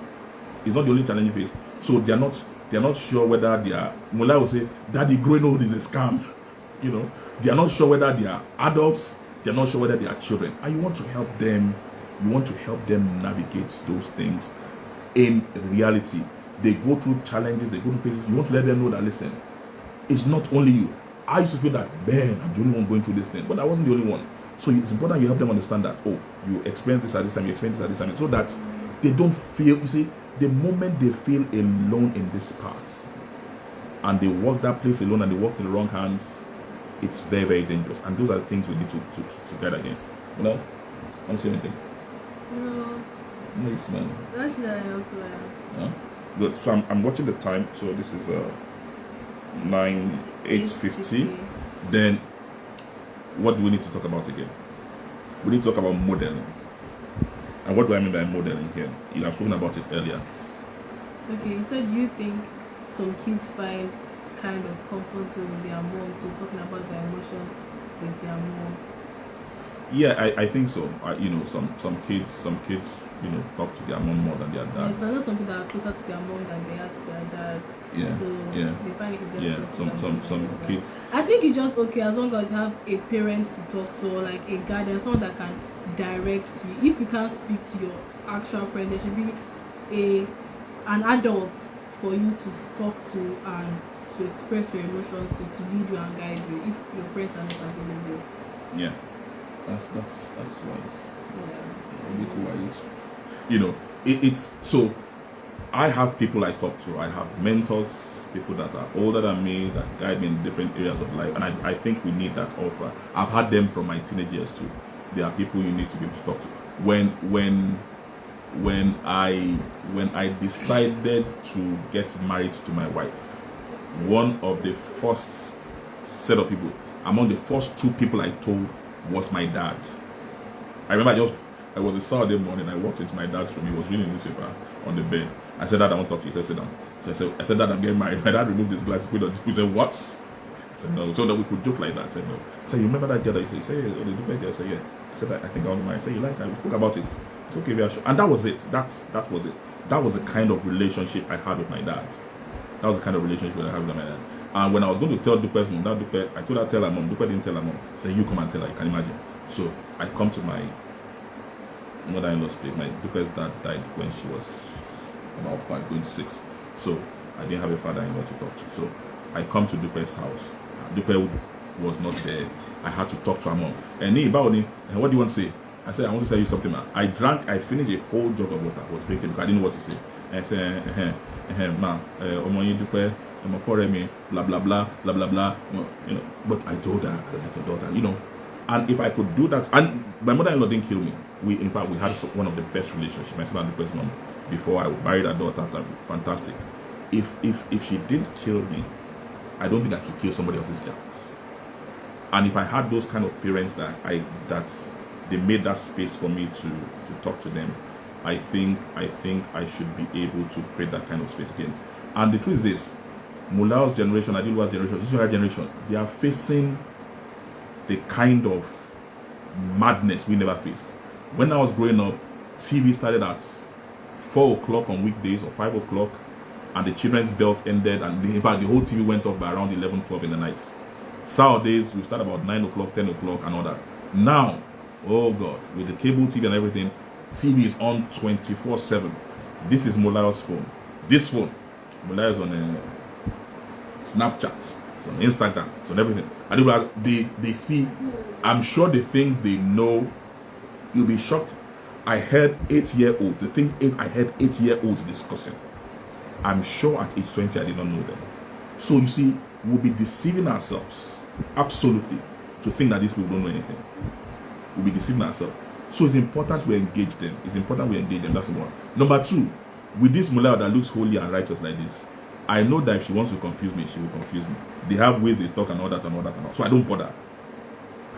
It's not the only challenging phase. So they are not sure whether they are, Mullah will say, Daddy, growing old is a scam. They are not sure whether they are adults, they are not sure whether they are children. And you want to help them navigate those things in reality. They go through challenges, they go through phases. You want to let them know that, listen, it's not only you. I used to feel that, man, I'm the only one going through this thing, but I wasn't the only one. So it's important you help them understand that, you experienced this at this time, you experienced this at this time, so that they don't feel, you see, the moment they feel alone in this path, and they walk that place alone and they walk in the wrong hands, it's very, very dangerous. And those are the things we need to guard against. Want to say anything? No. Nice, man. Actually, I also am. Yeah? Good. So I'm watching the time. So this is 8:50. Then what do we need to talk about again? We need to talk about modeling. And what do I mean by modeling here? You have spoken about it earlier. Okay, you said you think some kids find kind of comfort zone with their mom to talking about their emotions with their mom. Yeah, I think so. Some kids, talk to their mom more than their dad. There are some people that are closer to their mom than they are to their dad. Yeah, so yeah. They find it easier to talk to their mom some than their kids. dad. I think it's just okay as long as you have a parent to talk to, or like a guardian, someone that can direct you. If you can't speak to your actual parent, there should be an adult for you to talk to and to express your emotions, to lead you and guide you if your parents are not available. Yeah, that's wise. Yeah. A bit wise. It's so. I have people I talk to. I have mentors, people that are older than me that guide me in different areas of life, and I think we need that ultra. I've had them from my teenage years too. There are people you need to be able to talk to. When I decided to get married to my wife, one of the first set of people, among the first two people I told, was my dad. I remember I was a Saturday morning, I walked into my dad's room, he was reading a newspaper on the bed. I said, Dad, I want to talk to you. He said, sit down. So I said, Dad, I'm getting married. My dad removed his glasses, put on. He said, what? I said, no. So that we could joke like that. I said, no. I said, you remember that girl that you say, yeah, the Dubai girl? I said, yeah. I said, I think I want to marry. I said, you like her? We spoke about it. It's okay, we are sure. And that was it. That was it. That was the kind of relationship I had with my dad. That was the kind of relationship I had with my dad. And when I was going to tell Dupe's mom, I told her to tell her mom. Dupe didn't tell her mom. I said, you come and tell her. You can imagine. So I come to my mother-in-law's place. My Dupe's dad died when she was about 5, going 6. So I didn't have a father-in-law to talk to. So I come to Dupe's house. Dupe was not there. I had to talk to her mom. And what do you want to say? I said, I want to tell you something, man. I finished a whole jug of water. I was drinking because I didn't know what to say. And I said, ma, Dupe, blah blah blah blah blah blah. But I told her I like your daughter, And if I could do that, and my mother-in-law didn't kill me. In fact, we had one of the best relationships. My son and Dupe's mom, before I married her daughter. Fantastic. If she didn't kill me, I don't think I should kill somebody else's child. And if I had those kind of parents that they made that space for me to talk to them, I think I should be able to create that kind of space again. And the truth is this: Mulao's generation, Adilua's generation, this generation, they are facing the kind of madness we never faced. When I was growing up, TV started at 4 o'clock on weekdays or 5 o'clock, and the children's belt ended, and in fact the whole TV went off by around 11, 12 in the night. Saturdays we start about 9 o'clock, 10 o'clock, and all that. Now, oh God, with the cable TV and everything, TV is on 24/7. This is Molayo's phone. This phone, Molayo is on Snapchat, it's on Instagram, it's on everything. And they see, I'm sure the things they know, you'll be shocked. I heard 8-year-olds, I heard 8-year-olds discussing. I'm sure at age 20 I did not know them. So you see, we'll be deceiving ourselves, absolutely, to think that these people don't know anything. We'll be deceiving ourselves. So it's important we engage them. That's one. Number two, with this Molayo that looks holy and righteous like this, I know that if she wants to confuse me, she will confuse me. They have ways they talk and all that and all that and all. So I don't bother.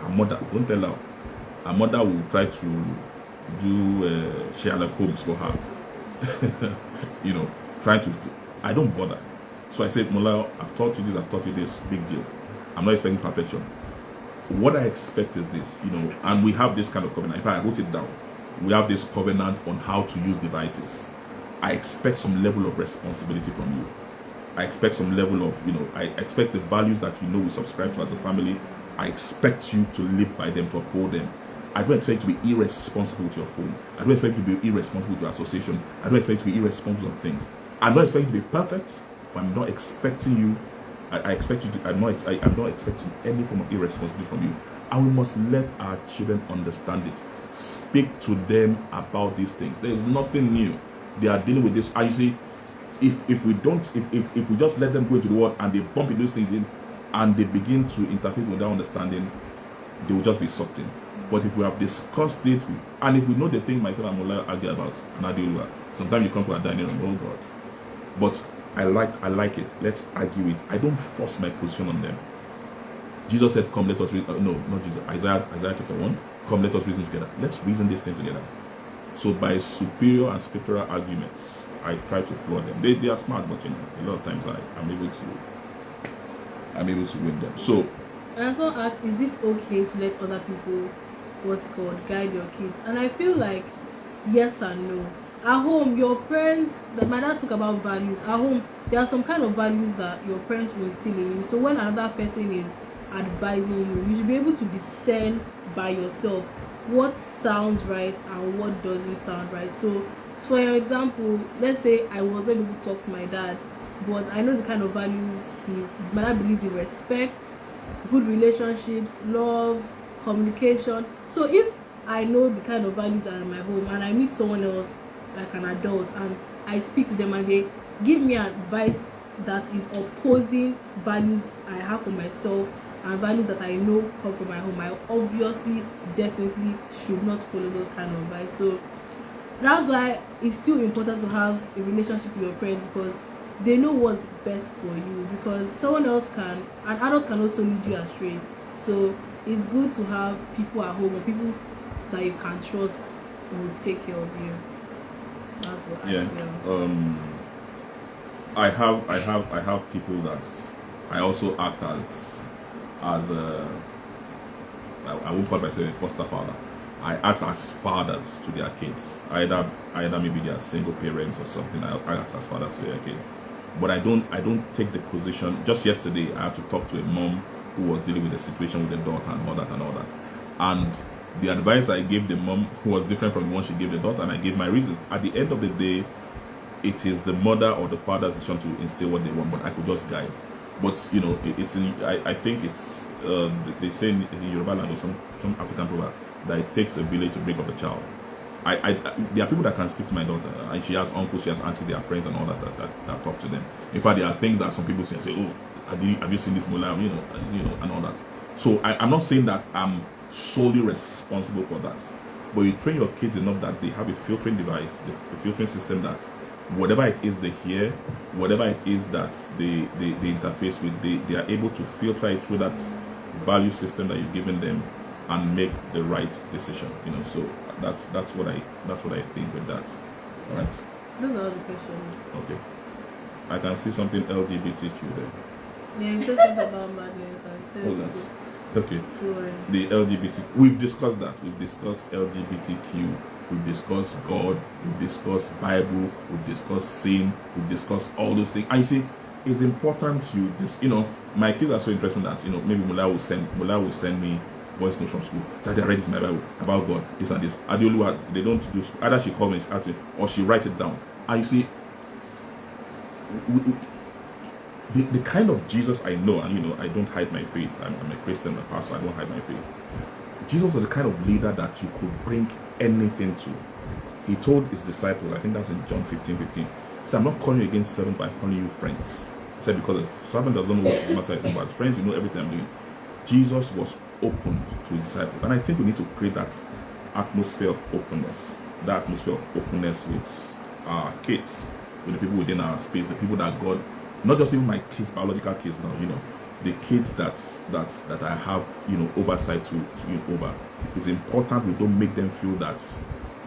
Her mother, don't tell her. Her mother will try to do Sherlock Holmes for her. You know, trying to. I don't bother. So I said, Molayo, I've taught you this, big deal. I'm not expecting perfection. What I expect is this, you know, and we have this kind of covenant. In fact, I wrote it down. We have this covenant on how to use devices. I expect some level of responsibility from you. I expect some level of, you know, I expect the values that you know we subscribe to as a family. I expect you to live by them, to uphold them. I don't expect you to be irresponsible with your phone. I don't expect you to be irresponsible with your association. I don't expect you to be irresponsible on things. I'm not expecting you to be perfect, but I'm not expecting you. I'm not expecting any form of irresponsibility from you. And we must let our children understand it. Speak to them about these things. There is nothing new. They are dealing with this. And you see, if we just let them go into the world and they bump into those things in and they begin to interfere with their understanding, they will just be sucked in. But if we have discussed it, and if we know the thing myself and Molayo argue about, and I deal with, sometimes you come to a dining room, oh God. But I like it. Let's argue it. I don't force my position on them. Jesus said, come, let us read. No, not Jesus. Isaiah chapter 1. Come, let us reason together. Let's reason this thing together. So by superior and scriptural arguments, I try to floor them. They are smart, but you know, a lot of times I'm able to win them. So I also ask, is it okay to let other people, guide your kids? And I feel like yes and no. At home, your parents, my dad spoke about values. At home, there are some kind of values that your parents will instill in you. So when another person is advising you, you should be able to discern by yourself what sounds right and what doesn't sound right. So for example, let's say I was able to talk to my dad, but I know the kind of values my dad believes in: respect, good relationships, love, communication. So if I know the kind of values that are in my home and I meet someone else like an adult and I speak to them and they give me advice that is opposing values I have for myself and values that I know come from my home, I obviously definitely should not follow those kind of advice. So that's why it's still important to have a relationship with your parents, because they know what's best for you, because an adult can also lead you astray. So it's good to have people at home or people that you can trust will take care of you. That's what I feel. I have people that I also act as a, I won't call myself a foster father. I act as fathers to their kids. Either maybe they are single parents or something. I act as fathers to their kids. But I don't take the position. Just yesterday I had to talk to a mom who was dealing with a situation with the daughter and all that. And the advice I gave the mom was different from the one she gave the daughter, and I gave my reasons. At the end of the day, it is the mother or the father's decision to instill what they want, but I could just guide. But you know, I think it's they say in Yoruba land or some African proverb that it takes a village to bring up a child. There are people that can speak to my daughter, and she has uncles, she has aunties, they are friends and all that talk to them. In fact, there are things that some people say, oh, have you seen this Molayo, you know, and all that. So I'm not saying that I'm solely responsible for that, but you train your kids enough that they have a filtering device, a filtering system, that whatever it is they hear, whatever it is that they interface with, they are able to filter it through that value system that you've given them and make the right decision. You know, so that's what I think with that. All right. Those are the questions. Okay. I can see something LGBTQ there. Yeah, you said something about madness. Hold on. Okay. Sure. The LGBT. We've discussed that. We've discussed LGBTQ we've discussed God, we've discussed Bible, we've discussed sin, we've discussed all those things. And you see, it's important my kids are so interesting that, maybe Mullah will send me voice notes from school that I read this in my Bible about God, this and this. Adiolu, they don't do, either she calls me or she writes it down. And you see, the kind of Jesus I know, and I don't hide my faith. I'm a Christian, a pastor, I don't hide my faith. Jesus was the kind of leader that you could bring anything to. He told his disciples, I think that's in John 15:15, he said, I'm not calling you against servants, but I'm calling you friends. He said, because a servant doesn't know what his master is about. Friends, you know everything I'm doing. Jesus was open to his disciples. And I think we need to create that atmosphere of openness. That atmosphere of openness with our kids, with the people within our space, the people that God, not just even my kids, biological kids now, the kids that I have, oversight to over. It's important we don't make them feel that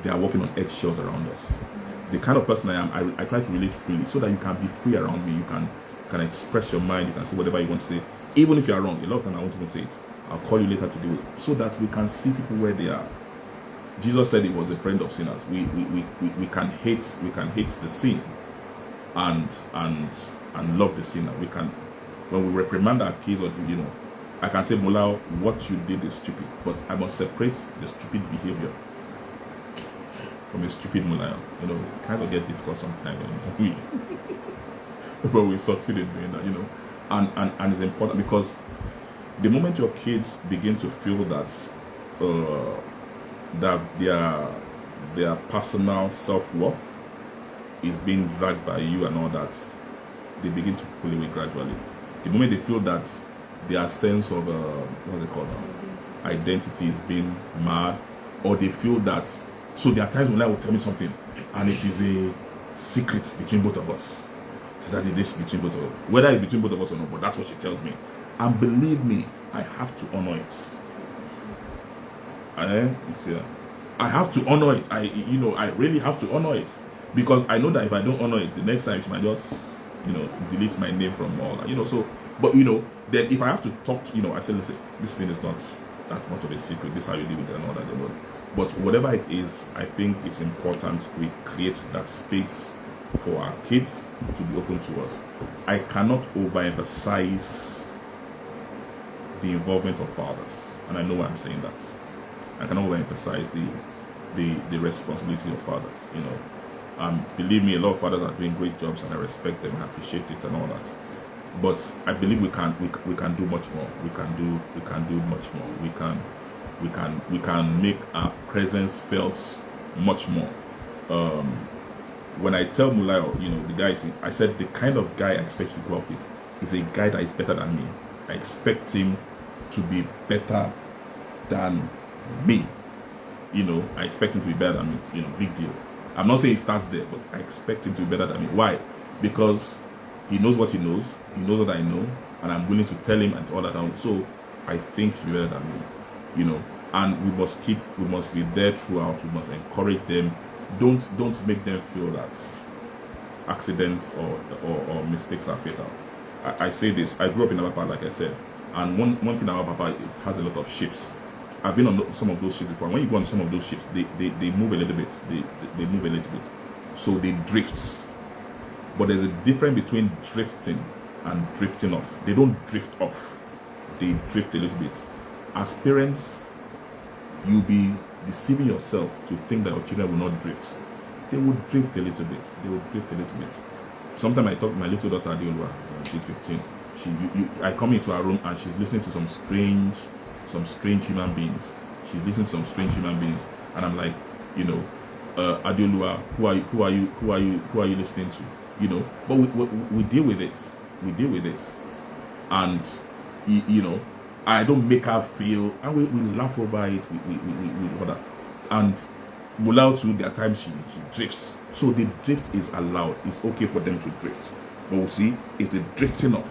they are walking on eggshells around us. The kind of person I am, I try to relate freely so that you can be free around me. You can express your mind. You can say whatever you want to say, even if you are wrong. A lot of times I won't even say it. I'll call you later to do it, so that we can see people where they are. Jesus said he was a friend of sinners. We can hate the sin, and love the sinner. We can, when we reprimand our kids, or I can say, Mullah, what you did is stupid, but I must separate the stupid behavior from a stupid Mullah. It kind of get difficult sometimes, but we succeed in doing that, and it's important because the moment your kids begin to feel that their personal self-worth is being dragged by you and all that, they begin to pull away gradually. The moment they feel that their sense of identity is being marred, or they feel that, so there are times when I will tell me something and it is a secret between both of us. So that it is between both of us, whether it's between both of us or not, but that's what she tells me. And believe me, I have to honor it. I have to honor it. I really have to honor it, because I know that if I don't honor it, the next time she might just, delete my name from all that. So, but then if I have to talk, I say, listen, this thing is not that much of a secret. This is how you deal with it and all that. But whatever it is, I think it's important we create that space for our kids to be open to us. I cannot overemphasize the involvement of fathers, and I know why I'm saying that. I cannot overemphasize the responsibility of fathers. Believe me, a lot of fathers are doing great jobs, and I respect them and appreciate it and all that. But I believe we can do much more. We can do much more. We can make our presence felt much more. When I tell Mullah, the guy, I said the kind of guy I expect to grow up with is a guy that is better than me. I expect him to be better than me. I expect him to be better than me. Big deal. I'm not saying it starts there, but I expect him to be better than me. Why? Because he knows what he knows. He knows what I know, and I'm willing to tell him and all that. So I think he's better than me. And we must be there throughout. We must encourage them. Don't make them feel that accidents or mistakes are fatal. I say this. I grew up in Abapa, like I said, and one thing about Abapa, it has a lot of ships. I've been on some of those ships before. When you go on some of those ships, they move a little bit. They move a little bit, so they drift. But there's a difference between drifting and drifting off. They don't drift off. They drift a little bit. As parents, you'll be deceiving yourself to think that your children will not drift. They will drift a little bit. Sometimes I talk to my little daughter Adiolua, she's 15. I come into her room and she's listening to some strange human beings. And I'm like, Adiolua, who are you listening to? But we deal with it. And I don't make her feel, and we laugh over it, we that. And Mullah too, there are times she drifts. So the drift is allowed. It's okay for them to drift. But we see, it's a drifting off.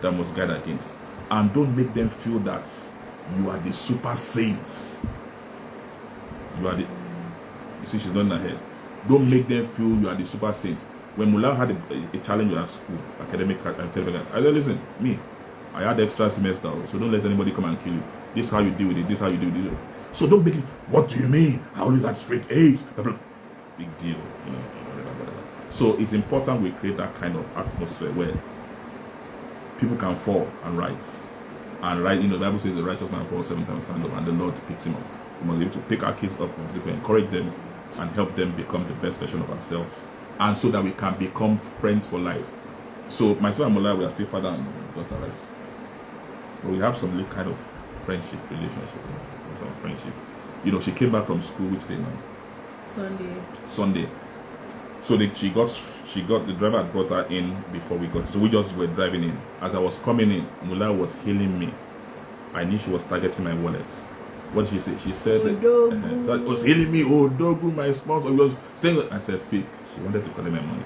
That must guide against. And don't make them feel that you are the super saint. You see, she's nodding her head. Don't make them feel you are the super saint. When Mullah had a challenge at school, academic, I said, listen, me, I had extra semester, so don't let anybody come and kill you. This is how you deal with it. So don't make it, what do you mean? I always had straight A's. Big deal. So it's important we create that kind of atmosphere where people can fall and rise. And right, the Bible says the righteous man falls 7 times, stand up, and the Lord picks him up. We must be able to pick our kids up, we encourage them, and help them become the best version of ourselves, and so that we can become friends for life. So myself and Mola, we are still father and daughter, right? But we have some kind of friendship relationship, some friendship. She came back from school, which day now? Sunday. So she got the driver had brought her in before we got. So we just were driving in. As I was coming in, Mula was hailing me. I knew she was targeting my wallet. What did she say? She said, so it was hailing me, oh, Dogu, my sponsor. Was staying. I said, fake. She wanted to collect my money.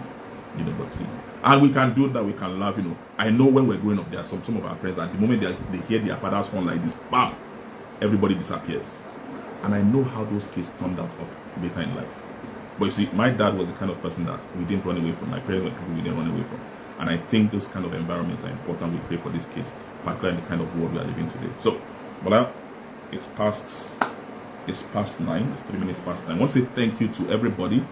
But and we can do that, we can laugh, I know when we're growing up, there are some of our friends, at the moment they hear their father's horn like this, bam, everybody disappears. And I know how those kids turned out up later in life. But you see, my dad was the kind of person that we didn't run away from. My parents were people we didn't run away from. And I think those kind of environments are important we create for these kids, particularly in the kind of world we are living today. So, Bola, it's past 9. It's 3 minutes past 9. I want to say thank you to everybody.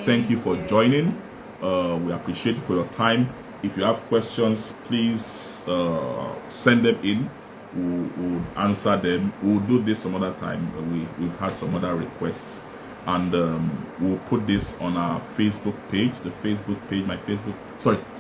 Thank you for joining. We appreciate you for your time. If you have questions, please send them in. We'll answer them. We'll do this some other time. We've had some other requests, and we'll put this on our Facebook page.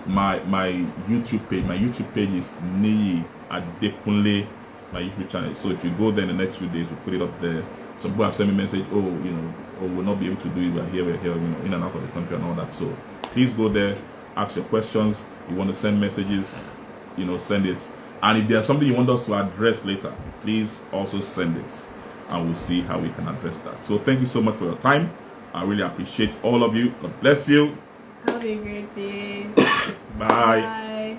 My YouTube page. My YouTube page is Niyi Adekunle, my YouTube channel. So if you go there in the next few days, we'll put it up there. Some people have sent me a message, we'll not be able to do it. We're here, in and out of the country and all that. So please go there, ask your questions. You want to send messages, send it. And if there's something you want us to address later, please also send it, and we'll see how we can address that. So thank you so much for your time. I really appreciate all of you. God bless you. Have a great day. Bye.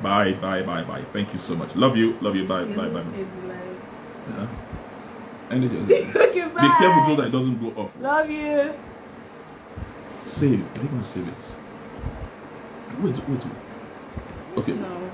Bye. Thank you so much. Love you. Bye. Yeah. Okay, bye. Be careful so that it doesn't go off. Love you. Save. Are you going to save it? Wait. Okay. No.